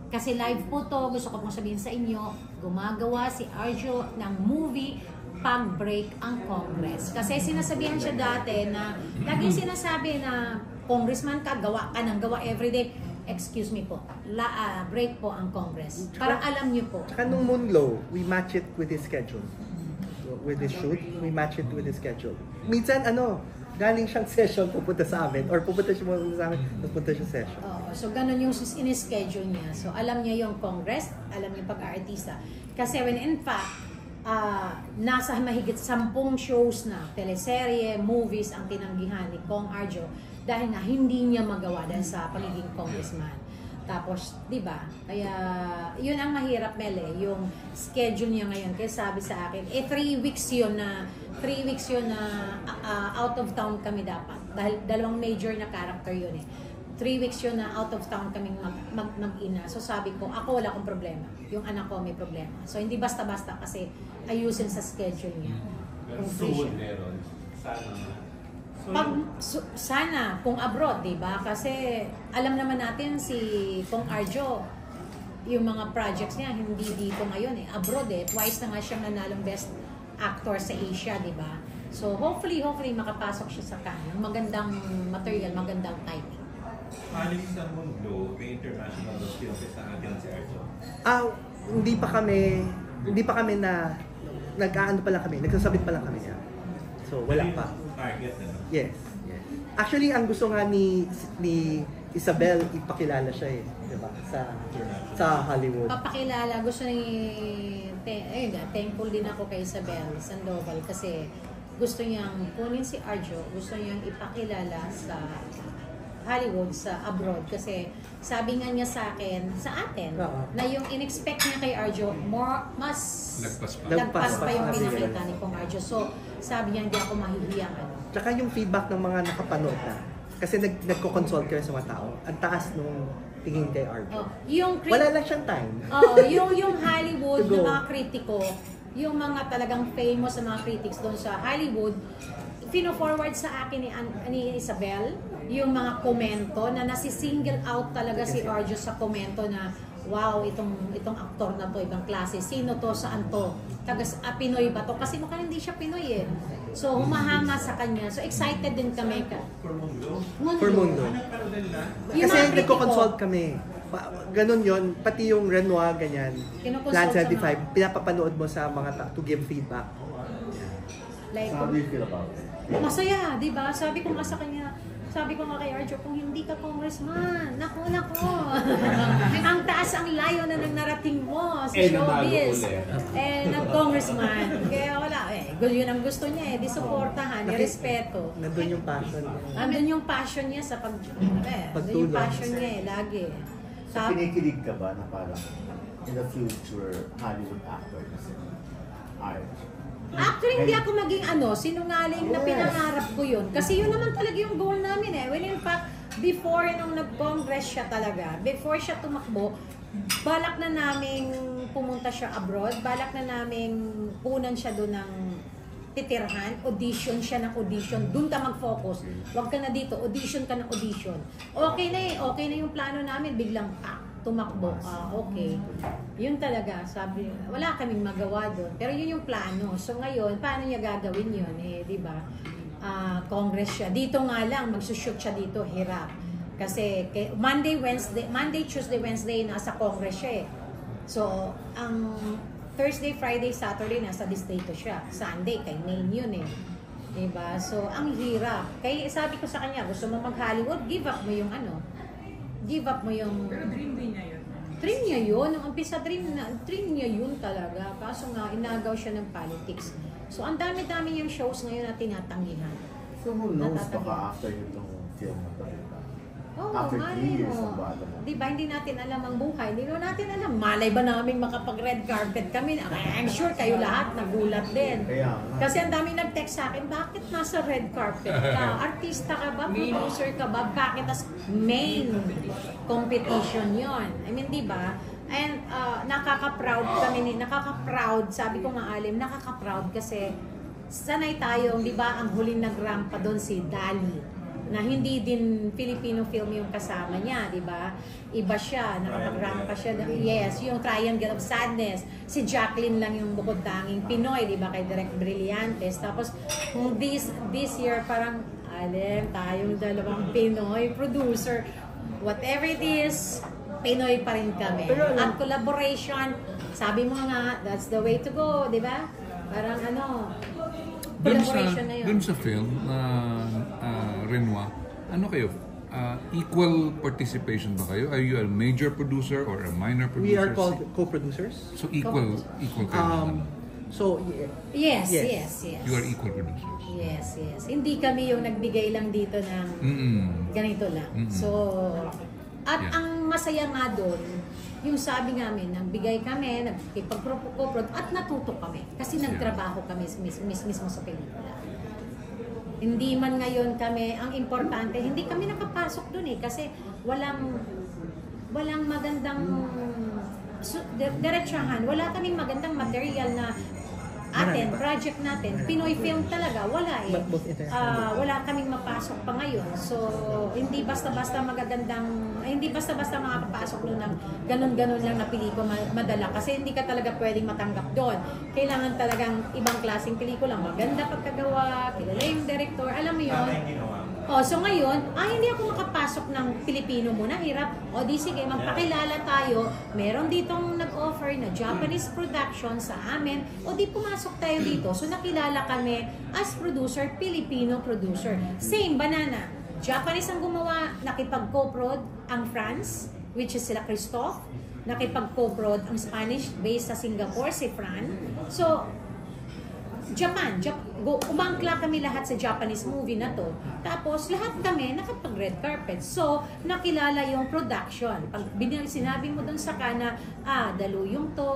[SPEAKER 2] kasi live po to, gusto ko pong sabihin sa inyo, gumagawa si Arjo ng movie pag break ang Congress. Kasi sinasabihan siya dati na, laging sinasabi na congressman ka, gawa ka ng gawa everyday. Excuse me po, break po ang Congress. Para alam niyo po.
[SPEAKER 3] Tsaka nung Moonlow, we match it with his schedule. With his shoot, we match it with his schedule. Minsan, galing siyang session, pupunta sa amin, or pupunta siya sa amin, pupunta siya session.
[SPEAKER 2] So, ganun yung in-schedule niya. So, alam niya yung Congress, alam niya pag-artista. Kasi when in fact, nasa mahigit 10 shows na, teleserye, movies, ang tinanggihan ni Kong Arjo, dahil nga hindi niya magawa dahil sa pagiging congressman. Tapos, di ba? Kaya, yun ang mahirap, Mel, yung schedule niya ngayon. Kaya sabi sa akin, 3 weeks yun na out of town kami dapat. Dahil 2 major na character yun eh. 3 weeks yun na out of town kaming mag-ina. So sabi ko, ako wala akong problema. Yung anak ko may problema. So hindi basta-basta kasi ayusin sa schedule niya.
[SPEAKER 8] Pero soon meron.
[SPEAKER 2] Sana kung abroad, di ba? Kasi alam naman natin si Kong Arjo, yung mga projects niya hindi dito ngayon eh, abroad eh. Twice na nga siyang nanalong best actor sa Asia, di ba? So hopefully makapasok siya sa kanan. Magandang material, magandang timing.
[SPEAKER 9] Alis sa mundo, may international film sa atin si Arjo.
[SPEAKER 3] Hindi pa kami na nag-aano pa lang kami, nagsasabit pa lang kami niya. So wala pa.
[SPEAKER 9] Target na.
[SPEAKER 3] Yes. Actually, ang gusto nga ni Isabel, ipakilala siya eh, 'di ba? Sa Hollywood.
[SPEAKER 2] Papakilala, gusto ni thankful din ako kay Isabel Sandoval kasi gusto niyang kunin si Arjo, gusto niyang ipakilala sa Hollywood, sa abroad kasi sabi nga niya sa atin na yung in-expect niya kay Arjo mas lagpas pa yung pinakita ni Kong Arjo. So sabi niya hindi ako mahihiyang
[SPEAKER 3] Tsaka yung feedback ng mga nakapanood na kasi nagko-consult kayo sa mga tao. Ang taas nung tingin kay Arjo. Wala lang siyang time.
[SPEAKER 2] Yung Hollywood na mga kritiko, yung mga talagang famous na mga critics doon sa Hollywood, pino-forward sa akin ni Isabel yung mga komento na nasi-single out talaga si Arjo sa komento na wow, itong aktor na to, ibang klase. Sino to? Saan to? Pinoy ba to? Kasi mukhang hindi siya Pinoy eh. So, humahanga sa kanya. So, excited din kami.
[SPEAKER 3] For Mundo. Kasi nagko-consult kami. Ganon yon, pati yung Renoir, ganyan. Plan 75, pinapapanood mo sa mga to give feedback.
[SPEAKER 1] Like, how do you feel about it?
[SPEAKER 2] Masaya, di ba? Sabi ko nga kay Arjo, kung hindi ka congressman, naku. Ang taas ang layo na ng narating mo sa showbiz. Nag-congressman. Kaya wala yun ang gusto niya di suportahan, respeto.
[SPEAKER 3] Nandun yung passion.
[SPEAKER 2] Nandun yung passion niya sa nandun yung passion niya lagi.
[SPEAKER 1] So, kinikilig ka ba na parang in the future Hollywood actor na si Arjo?
[SPEAKER 2] Actually, hindi ako maging sinungaling na pinangarap ko yun. Kasi yun naman talaga yung goal namin When in fact, before nung nag-congress siya talaga, before siya tumakbo, balak na naming pumunta siya abroad, balak na naming punan siya doon ng titirhan, audition siya ng audition, doon ka mag-focus. Huwag ka na dito, audition ka ng audition. Okay na yung plano namin, biglang tumakbo. Okay. Yun talaga, sabi, wala kaming magawa doon. Pero yun yung plano. So ngayon, paano niya gagawin yun? Di ba? Congress siya. Dito nga lang, magsushoot siya dito, hirap. Kasi Monday, Tuesday, Wednesday, nasa Congress siya So, ang Thursday, Friday, Saturday, nasa distrito siya. Sunday, kay Maine yun Diba? So, ang hirap. Kaya sabi ko sa kanya, gusto mo mag-Hollywood, give up mo yung
[SPEAKER 5] Pero dream din niya yun.
[SPEAKER 2] Dream niya yun. Nung umpisa, dream niya yun talaga. Kaso nga, inagaw siya ng politics. So, ang dami-dami yung shows ngayon na tinatanggihan.
[SPEAKER 1] So, who knows baka after itong film na talaga? After 3 years ng bata mo.
[SPEAKER 2] Diba, hindi natin alam ang buhay. Hindi natin alam. Malay ba namin makapag-red carpet kami? I'm sure kayo lahat nagulat din. Kasi ang dami nag-text sa akin, bakit nasa red carpet ka? Artista ka ba? Producer ka ba? Bakit? As main competition yon. I mean, diba? And nakaka-proud kami. Nakaka-proud. Sabi ko nga, Alim, nakaka-proud kasi sanay tayo, diba, ang huling nag-rampa doon si Dali. Na hindi din Filipino film yung kasama niya, di ba? Iba siya, nakapag-rampa siya. Yes, yung Triangle of Sadness. Si Jacqueline lang yung bukod tanging Pinoy, di ba? Kay Direk Brillantes. Tapos, this year, parang, Alim, tayong dalawang Pinoy producer. Whatever it is, Pinoy pa rin kami. At collaboration, sabi mo nga, that's the way to go, di ba? Parang collaboration na yun.
[SPEAKER 4] Dun sa film na Renoir, kayo? Equal participation ba kayo? Are you a major producer or a minor producer?
[SPEAKER 3] We are called co-producers.
[SPEAKER 4] So equal kayo?
[SPEAKER 2] Yes.
[SPEAKER 4] You are equal producers.
[SPEAKER 2] Yes. Hindi kami yung nagbigay lang dito ng ganito lang. So, ang masaya nga doon, yung sabi namin, nagbigay kami, nagkipag-co-prod, at natuto kami. Kasi nagtrabaho kami mismo sa pelikula. Hindi man ngayon kami, ang importante, hindi kami nakapasok dun kasi walang magandang diretsahan, wala kaming magandang material na project natin, Pinoy film talaga, wala wala kaming mapasok pa ngayon. So, hindi basta-basta makapasok doon ng ganun-ganun lang na pelikula madala kasi hindi ka talaga pwedeng matanggap doon. Kailangan talagang ibang klaseng pelikula, maganda pagkagawa, kilala yung director, alam mo yun? So ngayon, hindi ako makapasok ng Pilipino muna, hirap. Di sige, magpakilala tayo. Meron ditong nag-offer na Japanese production sa amin. Di pumasok tayo dito. So nakilala kami as producer, Filipino producer. Same, banana. Japanese ang gumawa, nakipag-co-prod ang France, which is sila Christophe. Nakipag-co-prod ang Spanish based sa Singapore, si Fran. So, Japan. Umangkla kami lahat sa Japanese movie na to. Tapos lahat kami nakapag-red carpet. So, nakilala yung production. Pag sinabi mo dun sa kana, Daluyong to,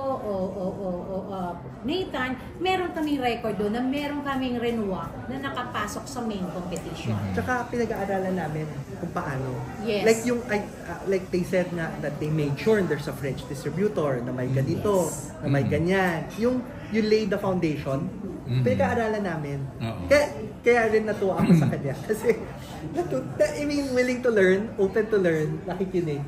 [SPEAKER 2] Nathan, meron kaming record doon na meron kaming Renoir na nakapasok sa main competition.
[SPEAKER 3] Tsaka pinag-aaralan namin kung paano.
[SPEAKER 2] Yes.
[SPEAKER 3] Like yung like they said na that they made sure there's a French distributor na may ganito, na may ganyan. Yung you lay the foundation, pinag-aaralan namin. Kaya rin natuwa ako sa kanya. Kasi, willing to learn, open to learn, nakikinig.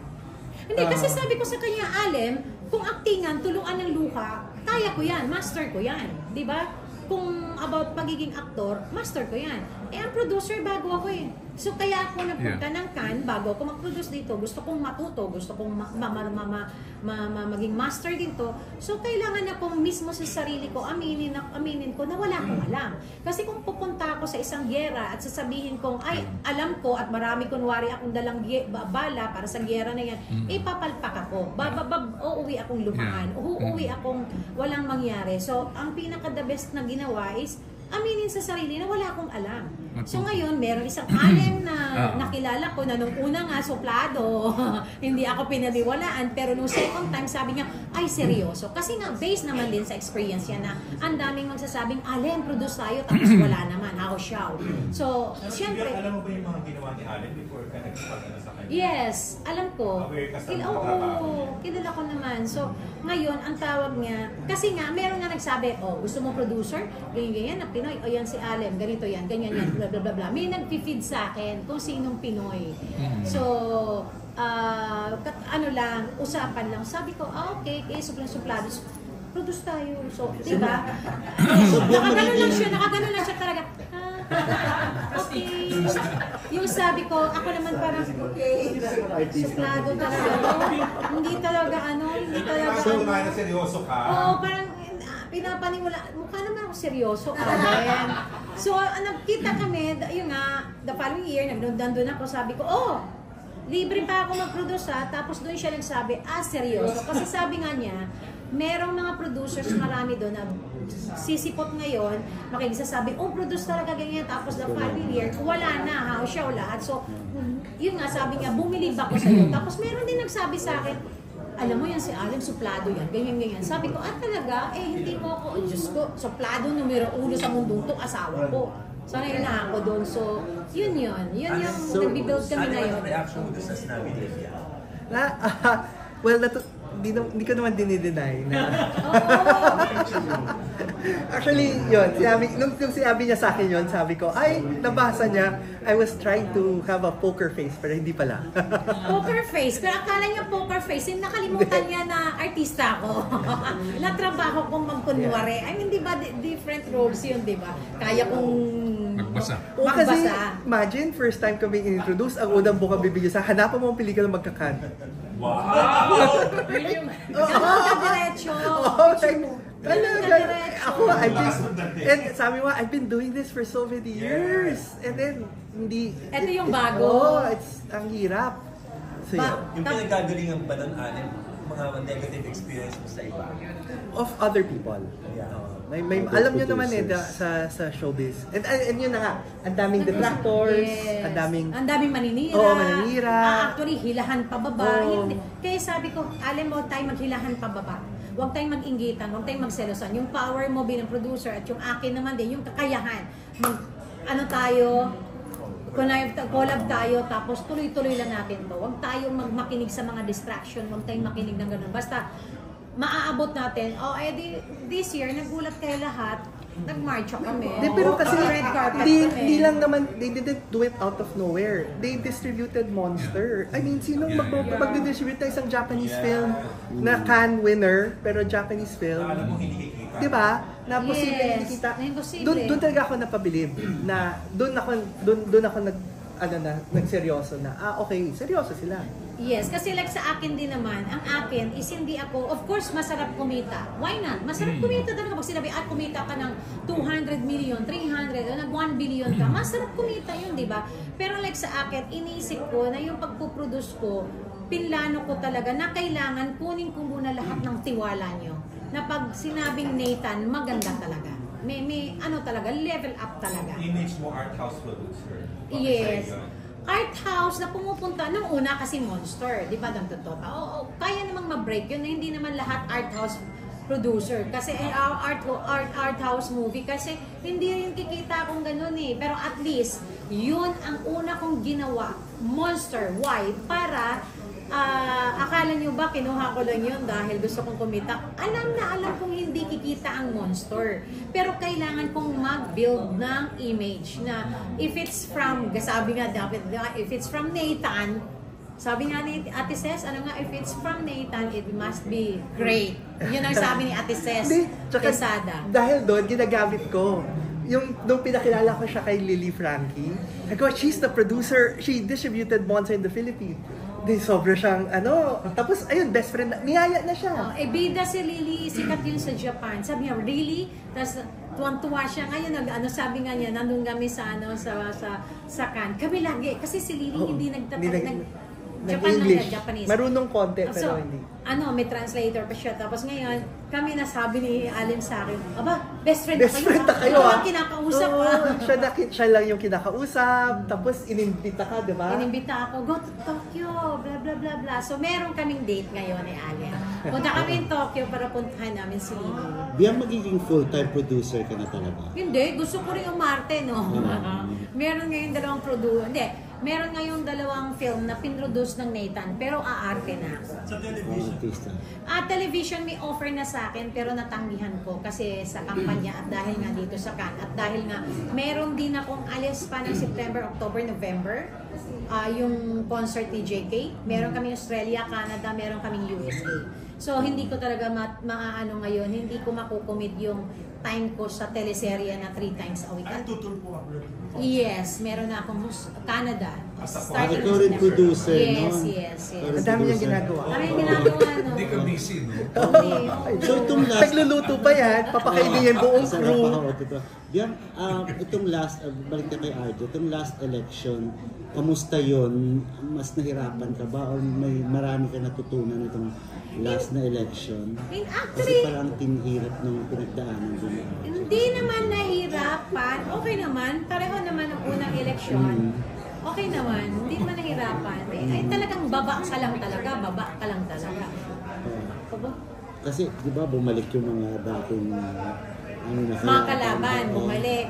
[SPEAKER 2] Hindi, kasi sabi ko sa kanya, Alem, kung aktingan, tulungan ng luha, kaya ko yan, master ko yan. Di ba? Kung about pagiging aktor, master ko yan. Ang producer, bago ako eh. So kaya ako nagpunta ng Cannes bago ako mag-produce dito. Gusto kong matuto, gusto kong maging master dito. So kailangan akong mismo sa sarili ko aminin ko na wala akong alam. Kasi kung pupunta ako sa isang giyera at sasabihin kong ay alam ko at marami kunwari akong dalang bala para sa giyera na yan, papalpak ako. Uuwi akong lumaan. Uuwi akong walang mangyari. So ang pinaka the best na ginawa is aminin sa sarili na wala akong alam. So ngayon, meron isang Alem na nakilala ko na nung una nga suplado, hindi ako pinaniwalaan, pero nung second time sabi niya, ay seryoso. Kasi nga, based naman din sa experience yan na ang daming magsasabing, Alem, produce tayo, tapos wala naman, ako siya. So, siyempre...
[SPEAKER 9] Alam mo ba yung mga ginawa ni Alem before ka nagpapagana sa kanya?
[SPEAKER 2] Yes, alam ko. Kilala ko naman. So, ngayon, ang tawag niya, kasi nga, meron nga nagsabi, gusto mo producer? Ganyan, na Pinoy. O yan si Alem, ganito yan, ganyan yan, blah, blah, blah, blah. May nag-feed sa akin kung sinong Pinoy. So, usapan lang. Sabi ko, okay, suplado. Produce tayo. So, diba? Nakaganon lang siya talaga. Okay. Yung sabi ko, ako naman parang, suplado talaga. Hindi talaga.
[SPEAKER 9] So, seryoso ka?
[SPEAKER 2] Oo, parang, pinapaniwala, mukha naman ako seryoso, Alem. So, nagkita kami, yun nga, the following year, nandun ako, sabi ko, libre pa ako mag-produce tapos doon siya nagsabi, seryoso. Kasi sabi nga niya, merong mga producers, marami doon na sisipot ngayon, makiksasabi, produce talaga ganyan, tapos the following year, wala na, siya o lahat. So, yun nga, sabi niya, bumilib ako sa'yo. Tapos meron din nagsabi sa akin, alam mo yan si Alem, suplado yan, ganyan. Sabi ko, talaga, hindi mo ako, Diyos ko, suplado numero 1 sa mundong to, asawa ko. Sanay na ako doon. So, yun yung nag-build kami na yun.
[SPEAKER 9] Ano reaction mo doon sa sinabi niya?
[SPEAKER 3] Well, hindi ko naman dinideny na. Actually, yun, nung sinabi niya sa akin yun, sabi ko, nabasa niya, I was trying to have a poker face, pero hindi pala.
[SPEAKER 2] Poker face? Pero akala niya poker face, nakalimutan niya na artista ako. Natrabaho kong magkunwari. I mean, di ba, different roles yun, di ba? Kaya kong
[SPEAKER 4] magbasa.
[SPEAKER 3] Kasi, imagine, first time kami in-introduce, ang unang bukang bibigyan sa hanapan mo ang pelikula magkakan.
[SPEAKER 9] Wow!
[SPEAKER 2] Diretso.
[SPEAKER 3] And sabi mo, I've been doing this for so many years. And then, hindi...
[SPEAKER 2] Ito yung bago.
[SPEAKER 3] Ang hirap. So,
[SPEAKER 14] yung pinagagalingan ba ng Alem, mga negative experience mo sa iba?
[SPEAKER 3] Of other people. Yeah. Alam nyo naman sa showbiz. And yun na nga, ang daming detractors, ang daming
[SPEAKER 2] maninira.
[SPEAKER 3] Oo, maninira.
[SPEAKER 2] Actually, hilahan pababa. Kaya sabi ko, Alem, huwag tayong maghilahan pababa. Huwag tayong mag-inggitan, huwag tayong magselosan. Yung power mo bilang producer at yung akin naman din, yung kakayahan. Collab tayo, tapos tuloy-tuloy lang natin to. Huwag tayong makinig sa mga distraction, huwag tayong makinig ng ganun. Basta, maaabot natin, this year, nagulat kayo lahat, nag-marcha kami.
[SPEAKER 3] Pero kasi,
[SPEAKER 2] red carpet
[SPEAKER 3] hindi lang naman, they didn't do it out of nowhere. They distributed Monster. I mean, sinong mag-distribute na isang Japanese film na Cannes winner, pero Japanese film? Diba? Na posible kita. Doon talaga ako napabilib. Na doon ako nagseryoso na, okay, seryoso sila.
[SPEAKER 2] Yes, kasi like sa akin din naman, ang akin is hindi ako, of course, masarap kumita. Why not? Masarap kumita talaga. Pag sinabi, kumita ka ng 200 million, 300, o nag 1 billion ka, masarap kumita yun, di ba? Pero like sa akin, iniisip ko na yung pagpuproduce ko, pinlano ko talaga na kailangan kunin ko muna lahat ng tiwala nyo. Na pag sinabing Nathan, maganda talaga. may ano talaga, level up talaga.
[SPEAKER 9] Image mo art house producer.
[SPEAKER 2] Yes. Art house na pumupunta, nung una kasi Monster, di ba, ng totoo? Oo, kaya namang ma-break yun, na hindi naman lahat art house producer. Kasi art house movie, kasi hindi rin kikita akong ganun eh. Pero at least, yun ang una kong ginawa, Monster. Why? Para, akala nyo ba kinuha ko lang yun dahil gusto kong kumita? Alam kong hindi kikita ang Monster. Pero kailangan kong mag-build ng image na if it's from, sabi nga dapat, if it's from Nathan, sabi nga ni Ate Ces, if it's from Nathan, it must be great. Yun ang sabi ni Ate Ces Quesada.
[SPEAKER 3] Dahil doon, ginagamit ko. Nung pinakilala ko siya kay Lily Frankie, she's the producer, she distributed Monster in the Philippines. Sobra siyang, tapos ayun, best friend, niyaya na siya.
[SPEAKER 2] Bida si Lily, sikat yun sa Japan. Sabi niya, really? Tapos tuwang-tuwa siya. Ngayon, sabi nga niya, nandun kami sa Cannes. Kami lagi, kasi si Lily hindi
[SPEAKER 3] Nag-English.
[SPEAKER 2] Japanese.
[SPEAKER 3] Marunong konti,
[SPEAKER 2] So,
[SPEAKER 3] pero hindi.
[SPEAKER 2] May translator pa siya. Tapos ngayon, kami nasabi ni Allen sa akin, best friend
[SPEAKER 3] na kayo.
[SPEAKER 2] Ikaw ang kinakausap.
[SPEAKER 3] Siya lang yung kinakausap. Tapos, inimbita ka, di ba?
[SPEAKER 2] Inimbita ako, go to Tokyo, blah, blah, blah, blah. So, meron kaming date ngayon ni Allen. Punta kami in Tokyo para puntahan namin si Lily.
[SPEAKER 15] Biyang magiging full-time producer ka na talaga?
[SPEAKER 2] Hindi, gusto ko rin umarte, no? Meron ngayon dalawang producer. Hindi, meron ngayong dalawang film na pinroduce ng Nathan, pero aarte na ako.
[SPEAKER 15] Sa television?
[SPEAKER 2] Television may offer na sa akin, pero natanggihan ko kasi sa kampanya at dahil nga dito sa Cannes. At dahil nga, meron din akong alis pa ng September, October, November, yung concert ni JK. Meron kaming Australia, Canada, meron kaming USA. So, hindi ko talaga maaano ngayon, hindi ko makukomit yung time ko sa teleserye na 3 times a week.
[SPEAKER 8] Ay, tutul po ako.
[SPEAKER 2] Yes, meron na akong Canada.
[SPEAKER 15] Ikaw rin producer,
[SPEAKER 2] yes,
[SPEAKER 15] no?
[SPEAKER 2] Yes.
[SPEAKER 3] Ang dami niyang ginagawa.
[SPEAKER 2] Dami niyang ginagawa, no?
[SPEAKER 4] Hindi ka busy, no?
[SPEAKER 15] So, itong last...
[SPEAKER 3] Nagluluto pa yan, papakainin yung buong crew.
[SPEAKER 15] Biyang, itong last, balik na kay Arjo, itong last election, kamusta yun? Mas nahirapan ka ba? O may marami ka natutunan itong last na election? Kasi parang tinhirap ng pinagdaanan din.
[SPEAKER 2] Hindi naman nahirapan. Okay naman. Pareho naman ang unang eleksyon. Okay naman. Hindi naman nahirapan. Ay, talagang baba ka lang talaga. Baba ka lang talaga.
[SPEAKER 15] Kasi, di ba, bumalik yung mga dating
[SPEAKER 2] mga kalaban, bumalik.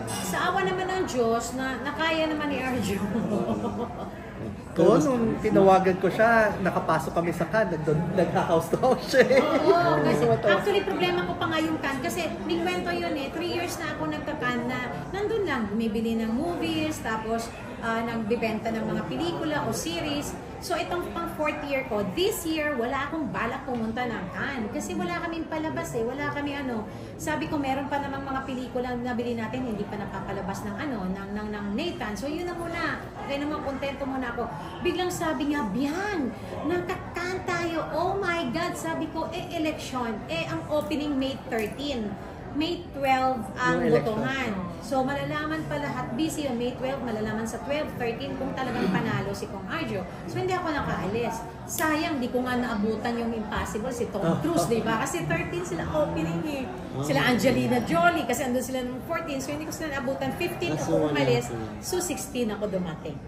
[SPEAKER 2] Sa awa naman ng Diyos, na nakaya naman ni Arjo.
[SPEAKER 3] Nung tinawagan ko siya, nakapasok kami sa Cannes, nag-house to house siya.
[SPEAKER 2] Oo, kasi actually problema ko pa nga yung Cannes kasi may kwento yun 3 years na ako nagka-Cannes na nandun lang, bumibili ng movies, tapos nagbibenta ng mga pelikula o series. So itong pang 4th year ko, this year wala akong balak pumunta ng Cannes kasi wala kaming palabas wala kami sabi ko meron pa namang mga pelikula na nabili natin hindi pa napapalabas ng ng Nathan. So yun na muna. Okay naman, kontento muna ako. Biglang sabi niya, Bian, nagka-Cannes tayo. Oh my God, sabi ko, election. Ang opening May 13. May 12 ang botohan. So, malalaman pa lahat. Busy yung May 12, malalaman sa 12, 13 kung talagang panalo si Kong Arjo. So, hindi ako nakaalis. Sayang, di ko nga naabutan yung impossible si Tom Cruise, di ba? Kasi 13 sila opening Sila Angelina Jolie, kasi andun sila ng 14. So, hindi ko sila naabutan. 15 ako umalis. So, 16 ako dumating.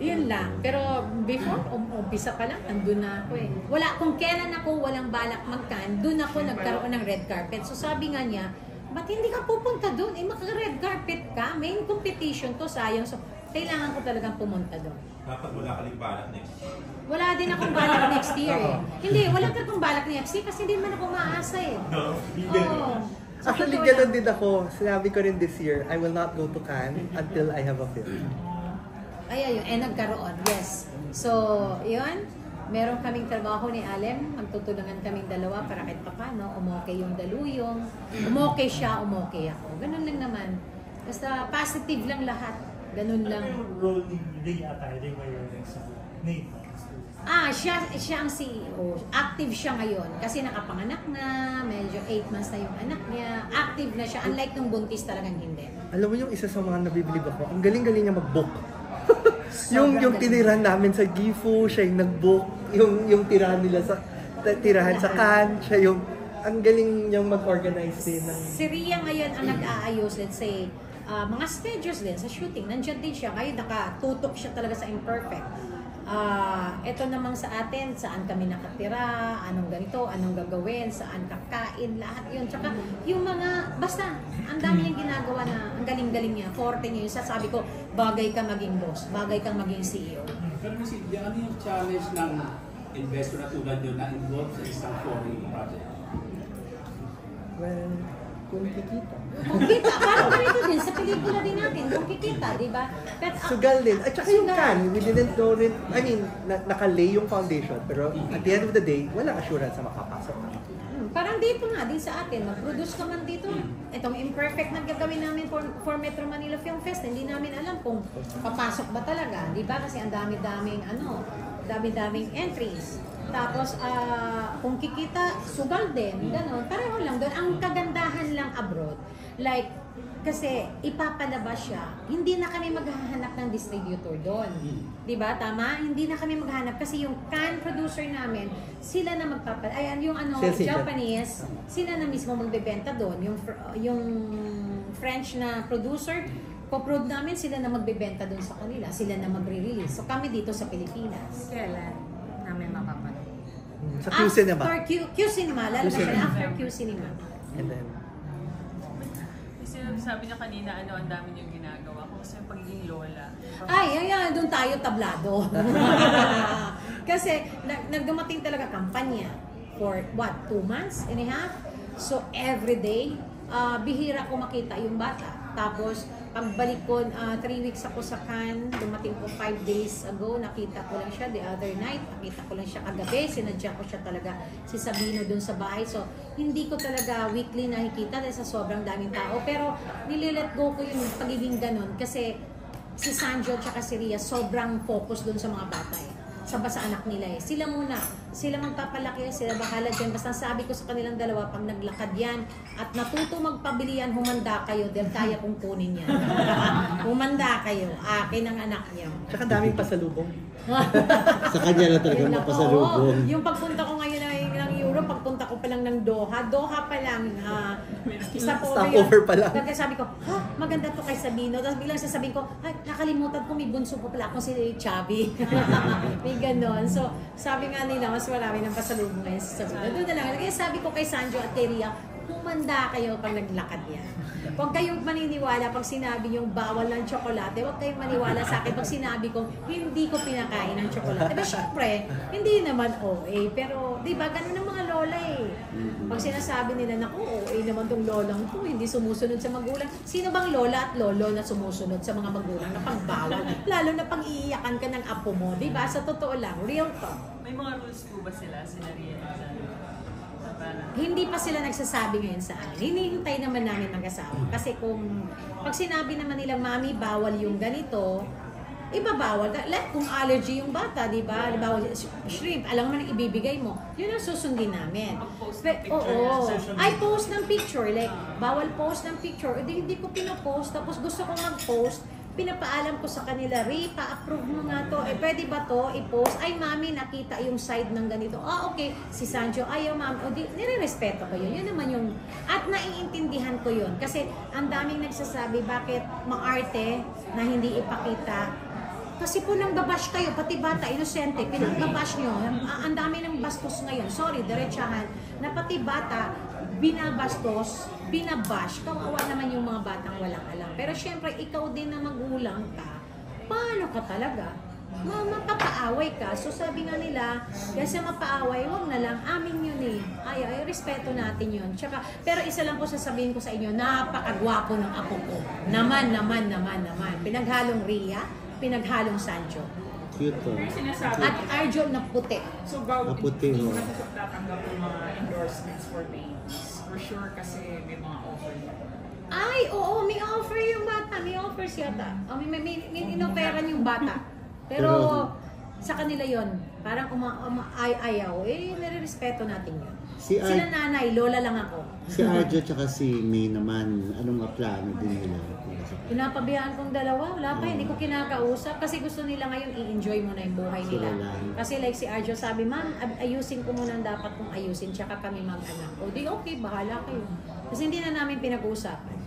[SPEAKER 2] Yun lang. Pero before, umpisa pa lang, andun na ako Wala, kung kailan ako walang balak mag-Cannes, dun ako nagkaroon ng red carpet. So sabi nga niya, ba't hindi ka pupunta dun? Maka-red carpet ka, main competition to, sayang. So, kailangan ko talagang pumunta dun.
[SPEAKER 9] Dapat wala ka rin balak next year.
[SPEAKER 2] Wala din akong balak next year Hindi, wala akong balak next year kasi hindi man ako maasa
[SPEAKER 3] Actually, gano'n din ako. Sinabi ko rin this year, I will not go to Cannes until I have a film.
[SPEAKER 2] Ayun, nagkaroon, yes. So, yun, meron kaming trabaho ni Alem, magtutulungan kaming dalawa para kahit paano, umokay yung daluyong, umokay siya, umokay ako. Ganun lang naman. Basta positive lang lahat. Ganun lang.
[SPEAKER 7] Ano yung role ni Ray Atay, Ray Mayorga sa Nathan?
[SPEAKER 2] Siya ang CEO. Active siya ngayon kasi nakapanganak na, medyo 8 months na yung anak niya. Active na siya, unlike nung buntis talagang hindi.
[SPEAKER 3] Alam mo yung isa sa mga nabibilib ako, ang galing-galing niya mag-book. yung tiniran namin sa Gifu, siya yung nag-book, yung tirahan nila sa Cannes, siya yung ang galing niyang mag-organize din ng...
[SPEAKER 2] Si Ria ngayon ang nag-aayos, let's say, mga schedules din sa shooting. Nandiyan din siya. Ngayon nakatutok siya talaga sa imperfect. Ito namang sa atin, saan kami nakatira, anong ganito, anong gagawin, saan kakain, lahat yun. Tsaka yung mga, basta, ang dami niyang ginagawa na, ang galing-galing niya, forte niya yung sasabi ko, bagay ka maging boss, bagay kang maging CEO.
[SPEAKER 6] Pero Miss India, ano yung challenge ng investor na tulad nyo na involved sa isang foreign project?
[SPEAKER 3] Well, kung kikita.
[SPEAKER 2] Kung kita, parang ganito din, sa pelikula din natin, kung kikita, di ba?
[SPEAKER 3] Sugal din. At saka yung can, we didn't know rin, I mean, nakalay yung foundation, pero at the end of the day, walang assurance na makapasok.
[SPEAKER 2] Parang dito nga, din sa atin, mag-produce ka man dito. Itong imperfect na gagawin namin for Metro Manila Film Fest, hindi namin alam kung papasok ba talaga, di ba? Kasi ang dami-daming, dami-daming entries. Tapos, kung kikita, sugal din, gano'n. Pareho lang doon. Ang kagandahan lang abroad, like, kasi ipapalabas siya, hindi na kami maghahanap ng distributor doon. Diba? Tama? Hindi na kami maghahanap kasi yung can producer namin, sila na yung Japanese, sila na mismo magbebenta doon. Yung French na producer, co-prod namin, sila na magbebenta doon sa kanila. Sila na magre-release. So kami dito sa Pilipinas.
[SPEAKER 5] Kailan namin mapapanood?
[SPEAKER 3] Sa Q Cinema.
[SPEAKER 2] After Q Cinema. Lalabas siya after Q Cinema.
[SPEAKER 3] And then,
[SPEAKER 11] sabi niya kanina, ang dami niyong ginagawa. Kung sa pagiging lola.
[SPEAKER 2] Ay, doon tayo tablado. Kasi, nagdumating talaga kampanya for, 2 months and a half? So, every day, bihira ko makita yung bata. Tapos, pagbalik ko, 3 weeks ako sa Cannes, dumating ko 5 days ago, nakita ko lang siya the other night, nakita ko lang siya kagabi, sinadya ko siya talaga si Sabino dun sa bahay. So, hindi ko talaga weekly nakikita dahil sa sobrang daming tao. Pero, nililet go ko yung pagiging ganun kasi si Sanjo at si Ria sobrang focus dun sa mga bata sa anak nila Sila muna, sila magpapalaki, sila bahala dyan. Basta sabi ko sa kanilang dalawa, pag naglakad yan at natuto magpabili yan, humanda kayo dahil kaya kong kunin yan. Humanda kayo, akin ang anak niyo.
[SPEAKER 3] Tsaka daming pasalubong.
[SPEAKER 15] Sa kanya na talaga mapasalubong.
[SPEAKER 2] Yung pagpunta ko ngayon ng Europe, pagpunta ko pa lang ng Doha pa lang,
[SPEAKER 3] stopover pa lang.
[SPEAKER 2] Kasi sabi ko, maganda to kay Sabino. Tapos biglang sasabihin ko, ay, nakalimutan ko, may bunso pa pala ako si Chubby. May ganon. So, sabi nga nila, mas marami ng pasalubong ngayon sa Sabino. Doon na lang. Kaya sabi ko kay Sanjo at kay Ria, humanda kayo pag naglakad yan. Huwag kayong maniniwala pag sinabi yung bawal ng tsokolate. Huwag kayong maniwala sa akin pag sinabi kong hindi ko pinakain ng tsokolate. Pero syempre, hindi naman OA. Pero, di ba, ganun ang mga lola Pag sinasabi nila na, OA naman tong lolang to, hindi sumusunod sa magulang. Sino bang lola at lolo na sumusunod sa mga magulang na pagbawal? Lalo na pag iiyakan ka ng apo mo. Di ba? Sa totoo lang, real talk.
[SPEAKER 11] May mga rules po ba sila?
[SPEAKER 2] Hindi pa sila nagsasabi ngayon sa amin. Hinihintay naman namin mag-asawa. Kasi kung pag sinabi naman nilang, mami, bawal yung ganito, ibabawal. Like kung allergy yung bata, di ba? Bawal shrimp, alam mo na ibibigay mo. Yun ang susundin namin. I post ng picture. Like, bawal post ng picture. Hindi ko pinapost. Tapos gusto kong mag-post. Pinapaalam ko sa kanila, Ray, pa-approve mo nga to. Pwede ba to i-post? Ay, mami, nakita yung side ng ganito. Okay. Si Sancho, ayaw, mami. Nire-respeto ko yun. Yun naman yung... At naiintindihan ko yun. Kasi ang daming nagsasabi, bakit maarte na hindi ipakita? Kasi po nang babash kayo, pati bata, inosente, pinagbabash nyo. Ang dami ng bastos ngayon. Sorry, diretsahan. Na pati bata, binabastos, binabash, kawawa naman yung mga batang walang alam. Pero syempre, ikaw din na magulang ka, paano ka talaga? Mapapaaway ka. So sabi nga nila, kasi mapaaway, wag na lang, amin yun Ay, respeto natin yun. Tsaka, pero isa lang po sasabihin ko sa inyo, napakagwapo ng apo ko. Naman. Pinaghalong Ria, pinaghalong Sancho.
[SPEAKER 15] Cute to.
[SPEAKER 2] At Arjo na puti.
[SPEAKER 5] So, bawal
[SPEAKER 15] puti,
[SPEAKER 5] hindi na tatanggap yung mga endorsements for babies. For sure kasi may mga offer na.
[SPEAKER 2] Ay, oo, may offer yung bata. May offers yata. May inoferan yung bata. Pero sa kanila yon, parang ayaw. Nire-respeto natin yun. Sila nanay, lola lang ako.
[SPEAKER 15] Si Arjo tsaka si May naman, anong plano din nila?
[SPEAKER 2] Pinapabayaan kong dalawa, wala pa, hindi ko kinakausap kasi gusto nila ngayon i-enjoy mo na yung buhay nila. Kasi like si Arjo sabi, ma'am, ayusin ko muna ang dapat kong ayusin, tsaka kami mag-anak. O di okay, bahala kayo. Kasi hindi na namin pinag-uusapan.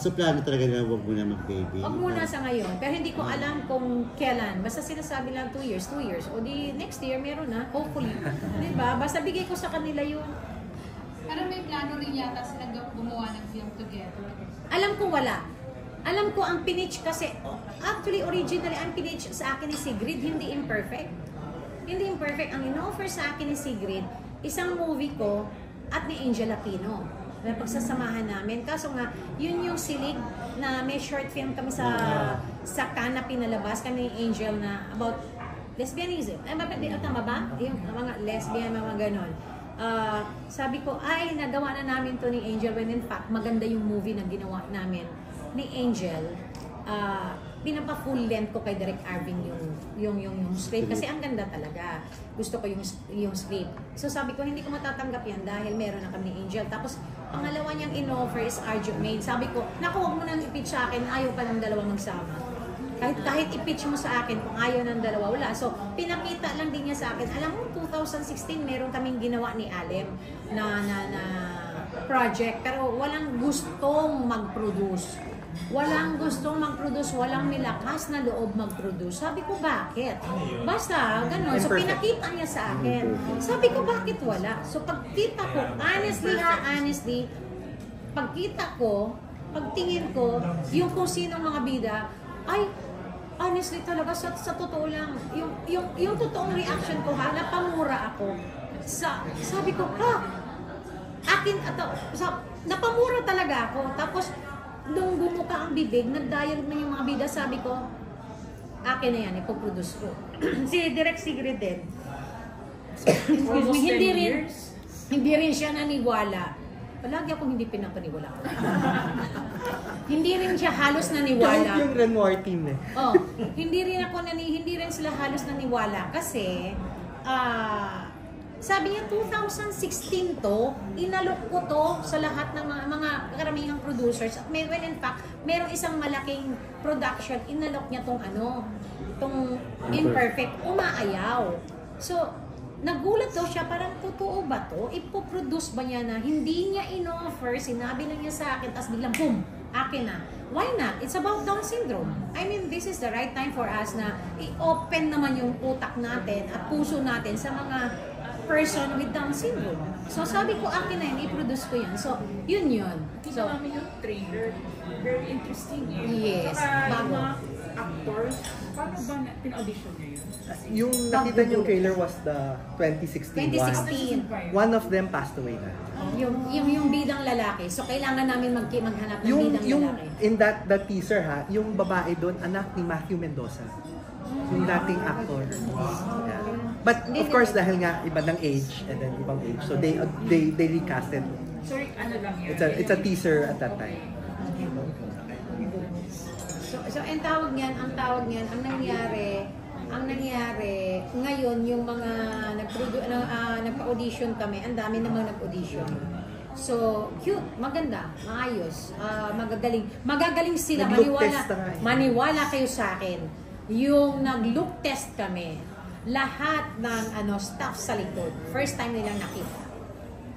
[SPEAKER 15] So plano talaga na huwag muna mag-baby?
[SPEAKER 2] Huwag muna sa ngayon, pero hindi ko alam kung kailan. Basta sinasabi lang 2 years. O di next year meron na, hopefully. Diba? Basta bigay ko sa kanila yun.
[SPEAKER 10] Parang may plano rin yata silang gumawa ng film together.
[SPEAKER 2] Alam ko wala. Alam ko ang pinitch kasi, actually originally ang pinitch sa akin ni Sigrid, hindi imperfect. Hindi imperfect. Ang in-offer sa akin ni Sigrid, isang movie ko at ni Angel Aquino. Na pagsasamahan namin. Kaso nga, yun yung silig na may short film kami sa Cannes na pinalabas kami ni Angel na about lesbianism. Tama ba? Yung mga lesbian, mga ganon. Sabi ko, ay, nagawa na namin to ni Angel when in fact, maganda yung movie na ginawa namin ni Angel. Pinapa-full length ko kay Direk Arvin yung script kasi ang ganda talaga. Gusto ko yung script. So sabi ko, hindi ko matatanggap yan dahil meron na kami ni Angel. Tapos, pangalawa niyang in-offer is Arjo Maid. Sabi ko, naku, huwag mo nang i-pitch sa akin, ayaw pa ng dalawa magsama. Kahit i-pitch mo sa akin kung ayaw ng dalawa, wala. So, pinakita lang din niya sa akin. Alam mo, 2016, meron kaming ginawa ni Alem na project, pero walang gustong mag-produce. Walang nilakas na loob mag-produce. Sabi ko, bakit? Basta, gano'n. So, pinakita niya sa akin. Sabi ko, bakit wala? So, pagkita ko, honestly, pagtingin ko, yung kung sinong mga bida, ay, honestly talaga, sa totoo lang, yung totoong reaction ko, napamura ako. Sabi ko, akin, napamura talaga ako. Tapos, nung bumuka ang bibig, nag-dialogue na yung mga bida, sabi ko, akin na yan, ipoproduce ko. Si Direk Sigrid din. Excuse me, hindi rin siya naniwala. Palagi akong hindi pinapaniwala. Hindi rin siya halos naniwala.
[SPEAKER 3] Kahit yung Renoir team eh.
[SPEAKER 2] Hindi rin sila halos naniwala kasi, sabi niya, 2016 to, inalok ko to sa lahat ng mga karamihang producers. At when in fact, merong isang malaking production, inalok niya tong Imperfect, umaayaw. So, nagulat daw siya, parang totoo ba to? Ipoproduce ba niya na hindi niya in-offer, sinabi lang niya sa akin, tapos biglang boom, akin na. Why not? It's about Down syndrome. I mean, this is the right time for us na i-open naman yung utak natin at puso natin sa mga person with Down syndrome. So, sabi ko, akin na yun, i-produce ko yan. So, yun.
[SPEAKER 5] Kita namin yung trailer. Very interesting.
[SPEAKER 2] Yes.
[SPEAKER 5] Bago. Actors, paano ba pin-audition niya yun?
[SPEAKER 3] Yung nakita niyo trailer was the 2016 one. One of them passed away na.
[SPEAKER 2] Yung bidang lalaki. So, kailangan namin maghanap ng bidang lalaki.
[SPEAKER 3] In that teaser yung babae doon, anak ni Matthew Mendoza. Yung dating actor. Yeah. But of course, dahil nga iba ng age and then ibang age, so they recasted.
[SPEAKER 5] Sorry, ano lang yan?
[SPEAKER 3] It's a teaser at that time.
[SPEAKER 2] So ang tawag niyan, ang nangyari ngayon yung mga nagpa-audition kami, ang dami namang nag-audition. So, cute, maganda, maayos, magagaling sila, maniwala kayo sa akin. Yung nag-look test kami, lahat ng staff sa likod, first time nilang nakita.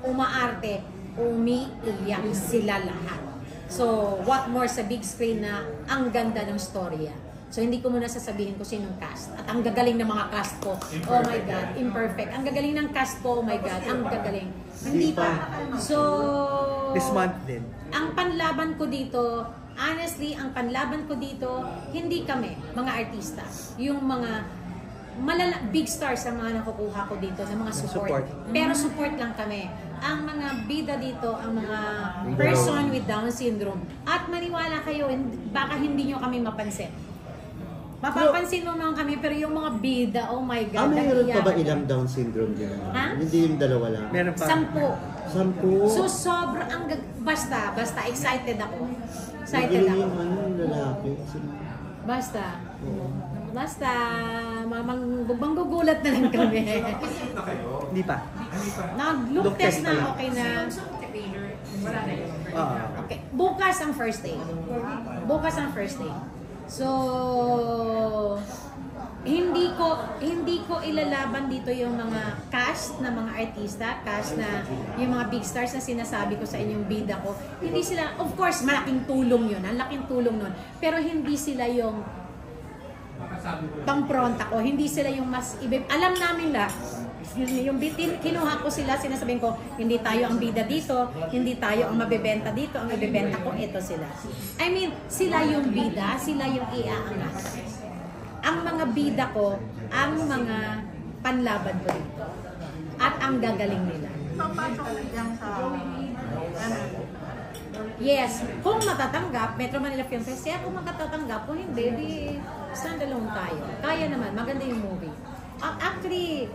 [SPEAKER 2] Umaarte, umiiyak sila lahat. So, what more sa big screen na ang ganda ng storya. So, hindi ko muna sasabihin ko sinong cast. At ang gagaling ng mga cast ko, oh my God, Imperfect. Ang gagaling ng cast ko, oh my God, ang gagaling. Hindi pa. So,
[SPEAKER 3] this month din.
[SPEAKER 2] Ang panlaban ko dito, honestly, hindi kami, mga artista. Yung mga big stars ang mga nakukuha ko dito ng mga support. Pero support lang kami. Ang mga bida dito, ang mga person with Down syndrome. At maniwala kayo, baka hindi nyo kami mapansin. Mapapansin mo naman kami, pero yung mga bida, oh my God.
[SPEAKER 15] Mayroon pa ba ilang Down syndrome din? Hindi yung dalawa lang?
[SPEAKER 3] Meron pa.
[SPEAKER 15] 10.
[SPEAKER 2] So, sobrang, basta, excited ako. Yung
[SPEAKER 15] lalaki.
[SPEAKER 2] Basta, manggugulat na lang kami.
[SPEAKER 3] Hindi pa.
[SPEAKER 2] Nag-look test na, okay na.
[SPEAKER 5] Wala na yun.
[SPEAKER 2] Okay, bukas ang first day. Bukas ang first day. So, hindi ko ilalaban dito yung mga cast na mga artista, cast na yung mga big stars na sinasabi ko sa inyong bida ko. Hindi sila, of course, malaking tulong yun, ang laking tulong nun. Pero hindi sila yung pang-front ako, hindi sila yung mas alam namin lahat. Yung kinuha ko sila, sinasabihin ko, hindi tayo ang bida dito, hindi tayo ang mabebenta dito, ang ibebenta ko, ito sila. I mean, sila yung bida, sila yung iaangas. Ang mga bida ko, ang mga panlaban ko dito. At ang gagaling nila. Yes, kung matatanggap, Metro Manila Film Festival, kung magtatanggap, kung hindi, di standalone tayo. Kaya naman, maganda yung movie. Actually,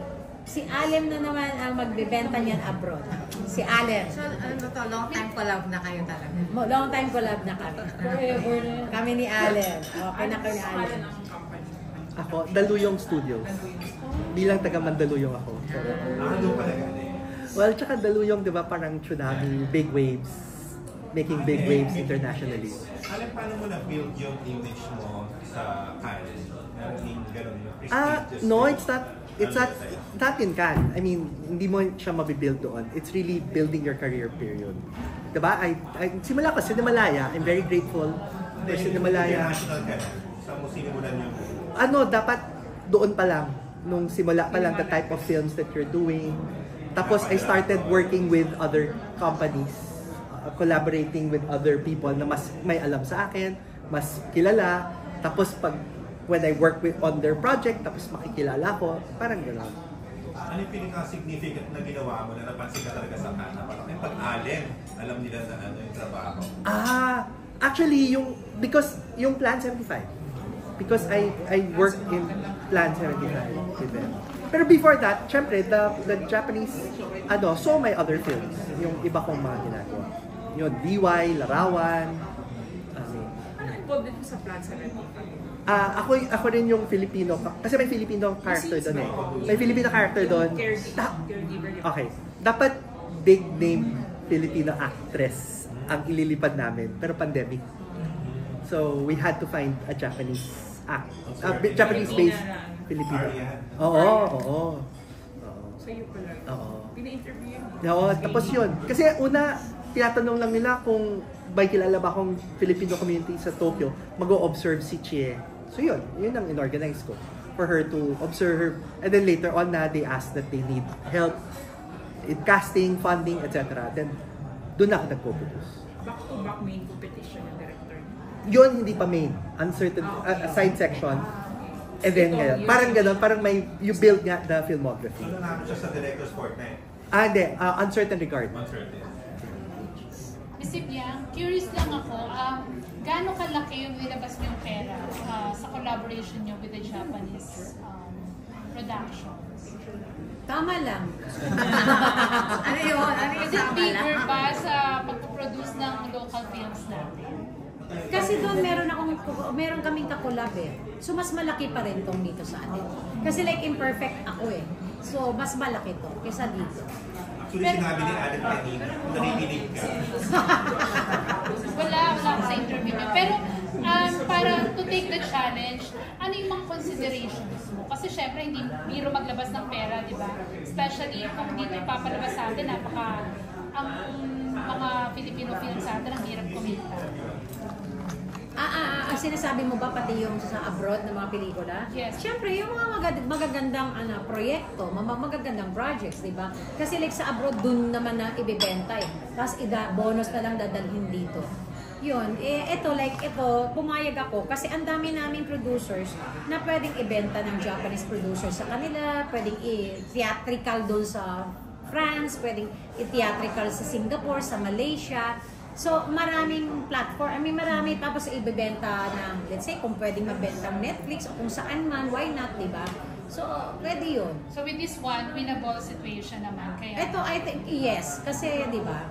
[SPEAKER 2] si Alem na naman ang magbebenta niyan abroad. Si Alem.
[SPEAKER 16] So, long time collab na kayo talaga?
[SPEAKER 2] Long time collab na kami. Forever na. Kami ni Alem. Okay na kami ni Alem.
[SPEAKER 3] Ako, Daluyong Studios. Bilang taga Mandaluyong ako. So,
[SPEAKER 9] doon pala galing.
[SPEAKER 3] Well, tsaka Daluyong, di ba, parang tsunami, big waves. Making big waves internationally.
[SPEAKER 9] Alam, paano mo na-build yung image mo sa Cannes? Yung gano'n, yung prestigious?
[SPEAKER 3] No, it's not in Cannes. I mean, hindi mo siya mabibuild doon. It's really building your career period. Diba? Simula ko, Cinemalaya. I'm very grateful for Cinemalaya.
[SPEAKER 9] International ka na. Saan mo sinimulan yung...
[SPEAKER 3] Dapat doon pa lang. Nung simula pa lang the type of films that you're doing. Tapos I started working with other companies. Collaborating with other people na mas may alam sa akin, mas kilala. Tapos when I work on their project, tapos makikilala ko, parang gano'n.
[SPEAKER 9] Ano yung pinaka-significant na ginawa mo na napansin ka talaga sa Cannes? Parang yung pag-alin, alam nila na ano yung trabaho.
[SPEAKER 3] Actually, because yung Plan 75. Because I worked in Plan 75 with them. Pero before that, syempre, the Japanese saw my other films. Yung iba kong mga ginagawa. Yung DY, Larawan.
[SPEAKER 5] Ano involved din sa Plan 75?
[SPEAKER 3] Ako rin yung Filipino, kasi may Filipino character doon eh. May Filipino character doon. Okay. Dapat big name Filipino actress ang ililipad namin, pero pandemic. So we had to find a Japanese-based Filipino. Oo.
[SPEAKER 5] So you pala. Pina-interview yun?
[SPEAKER 3] Oo, tapos yun. Kasi una, tinatanong lang nila kung may kilala ba akong Filipino community sa Tokyo, mag-o-observe si Chie. So yun ang inorganize ko. For her to observe, and then later on they asked that they need help in casting, funding, etc. Then, doon ako nagpo-produce.
[SPEAKER 5] Back-to-back main competition ng director?
[SPEAKER 3] Yun, hindi pa main. Uncertain, side section. And then ngayon, parang gano'n, parang you build nga the filmography.
[SPEAKER 9] So, namin siya sa director's fortnight?
[SPEAKER 3] Hindi. Uncertain regard.
[SPEAKER 9] Uncertain.
[SPEAKER 10] Miss Ibiang, curious lang ako, gaano kalaki yung ilabas niyo yung pera sa collaboration niyo with the Japanese productions?
[SPEAKER 2] Tama lang.
[SPEAKER 16] Ano yun?
[SPEAKER 10] Is it bigger ba sa pag-produce ng local films natin?
[SPEAKER 2] Kasi doon meron kaming kakolab eh. So mas malaki pa rin tong dito sa atin. Kasi like imperfect ako eh. So mas malaki to kaysa dito.
[SPEAKER 9] Actually, sinabi ni Adam kanina, narinig ka.
[SPEAKER 10] Wala ako sa interview niyo. Pero para to take the challenge, ano yung mga considerations mo? Kasi syempre hindi biro maglabas ng pera, di ba? Especially kung dito ipapalabas sa atin, ang mga Filipino films sa atin ang hirap kumita.
[SPEAKER 2] Ang sinasabi mo ba pati yung sa abroad na mga pelikula?
[SPEAKER 10] Yes.
[SPEAKER 2] Siyempre, yung mga magagandang proyekto, magagandang projects, di ba? Kasi like sa abroad, dun naman na ibibenta eh. Tapos bonus na lang dadalhin dito. Yun, ito, pumayag ako kasi ang dami naming producers na pwedeng ibenta ng Japanese producers sa kanila, pwedeng i-theatrical doon sa France, pwedeng i-theatrical sa Singapore, sa Malaysia. So, maraming platform. Marami tapos ibebenta ng, let's say, kung pwedeng mabenta ng Netflix o kung saan man, why not, di ba? So, pwede yun.
[SPEAKER 10] So, with this one, winnable situation naman. Kaya...
[SPEAKER 2] Ito, I think, yes. Kasi, di ba?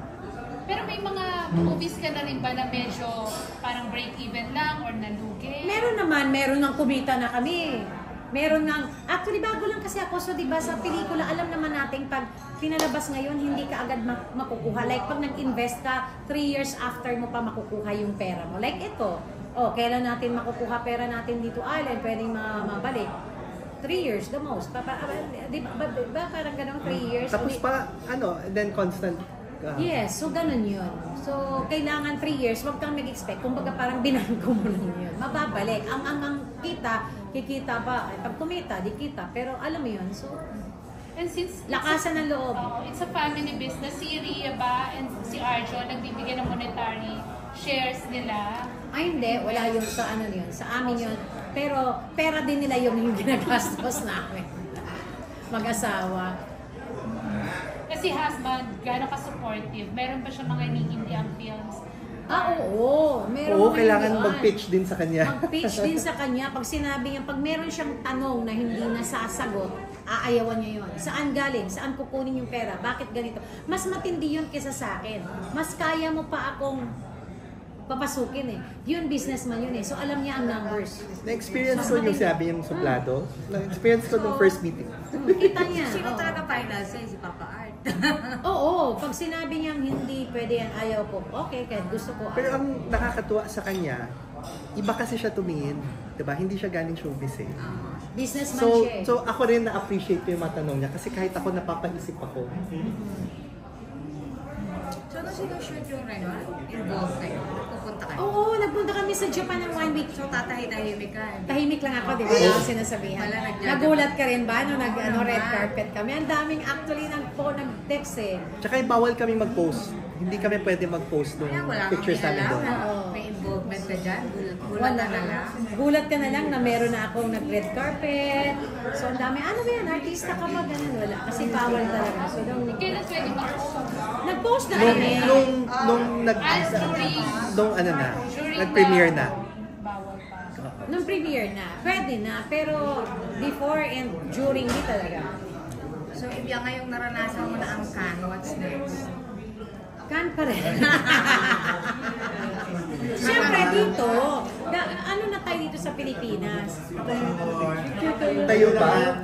[SPEAKER 10] Pero may mga movies ka na rin ba na medyo parang break-even lang or nalugi?
[SPEAKER 2] Meron naman. Meron ng kumita na kami. Meron nga, actually bago lang kasi ako, so diba sa pelikula, alam naman natin pag pinalabas ngayon, hindi ka agad makukuha. Like pag nag-invest ka, 3 years after mo pa makukuha yung pera mo. Like ito, kailan natin makukuha pera natin dito, Allen, pwedeng mabalik. 3 years, the most. Di ba parang ganun, 3 years?
[SPEAKER 3] Tapos pa, then constant.
[SPEAKER 2] Yes, so ganun yun. So, kailangan 3 years, wag kang nag-expect. Kumbaga parang binangko mo lang yun. Mababalik. Ang kita, kikita pa. Pag kumita, di kita. Pero alam mo yun, so,
[SPEAKER 10] and since
[SPEAKER 2] lakasan ng loob.
[SPEAKER 10] It's a family business. Si Rhea ba and si Arjo nagbibigay ng monetary shares nila?
[SPEAKER 2] Ay, hindi. Wala yun sa yun. Sa amin yun. Pero, pera din nila yung ginagastos namin. Mag-asawa.
[SPEAKER 10] Kasi husband, gano'n ka-supportive? Meron ba siya mga iniindiang films?
[SPEAKER 2] Oo. Meron
[SPEAKER 3] kailangan mag-pitch din sa kanya.
[SPEAKER 2] Mag-pitch din sa kanya. Pag sinabi niya, pag meron siyang tanong na hindi nasasagot, aayawan niya yun. Saan galing? Saan kukunin yung pera? Bakit ganito? Mas matindi yun kesa sa akin. Mas kaya mo pa akong papasukin Yun, businessman yun So alam niya ang numbers.
[SPEAKER 3] Na-experience ko yung sabi yung suplado. Na-experience ko nung first meeting.
[SPEAKER 2] Kita niya.
[SPEAKER 16] Sino talaga finance si Papa Art?
[SPEAKER 2] Oo. Pag sinabi niyang hindi pwede yan, ayaw ko. Okay, kahit gusto ko.
[SPEAKER 3] Pero ang nakakatuwa sa kanya, iba kasi siya tumingin. Diba? Hindi siya galing showbiz
[SPEAKER 2] Businessman siya
[SPEAKER 3] So ako rin na-appreciate ko yung mga tanong niya kasi kahit ako napapaisip ako.
[SPEAKER 16] So, nung sinushoot yung involved kayo? Pupunta kayo?
[SPEAKER 2] Oo, nagpunta kami sa Japan ng 1 week.
[SPEAKER 16] So, tahimik ka?
[SPEAKER 2] Tahimik lang ako, di ba? Wala akong sinasabihan. Nagulat ka rin ba nung red carpet kami? Ang daming actually nag-text
[SPEAKER 3] Tsaka bawal kami mag-post. Hindi kami pwede mag-post ng pictures namin doon.
[SPEAKER 16] May involvement ka dyan? Gulat ka na lang?
[SPEAKER 2] Gulat ka na lang na meron na akong nag-red carpet. So, ang dami. Ano ba yan? Artista ka ba? Ganun, wala. Kasi bawal talaga. So,
[SPEAKER 10] kailan pwede mag-post?
[SPEAKER 2] Nag-post na kami.
[SPEAKER 3] Nag-premiere na.
[SPEAKER 2] Nung premiere na. Pwede na. Pero before and during, di talaga.
[SPEAKER 16] So, ibya ngayong naranasan mo na ang can, what's next?
[SPEAKER 2] Kan pa rin. Siyempre dito, ano na tayo dito sa Pilipinas?
[SPEAKER 3] Tayo ba?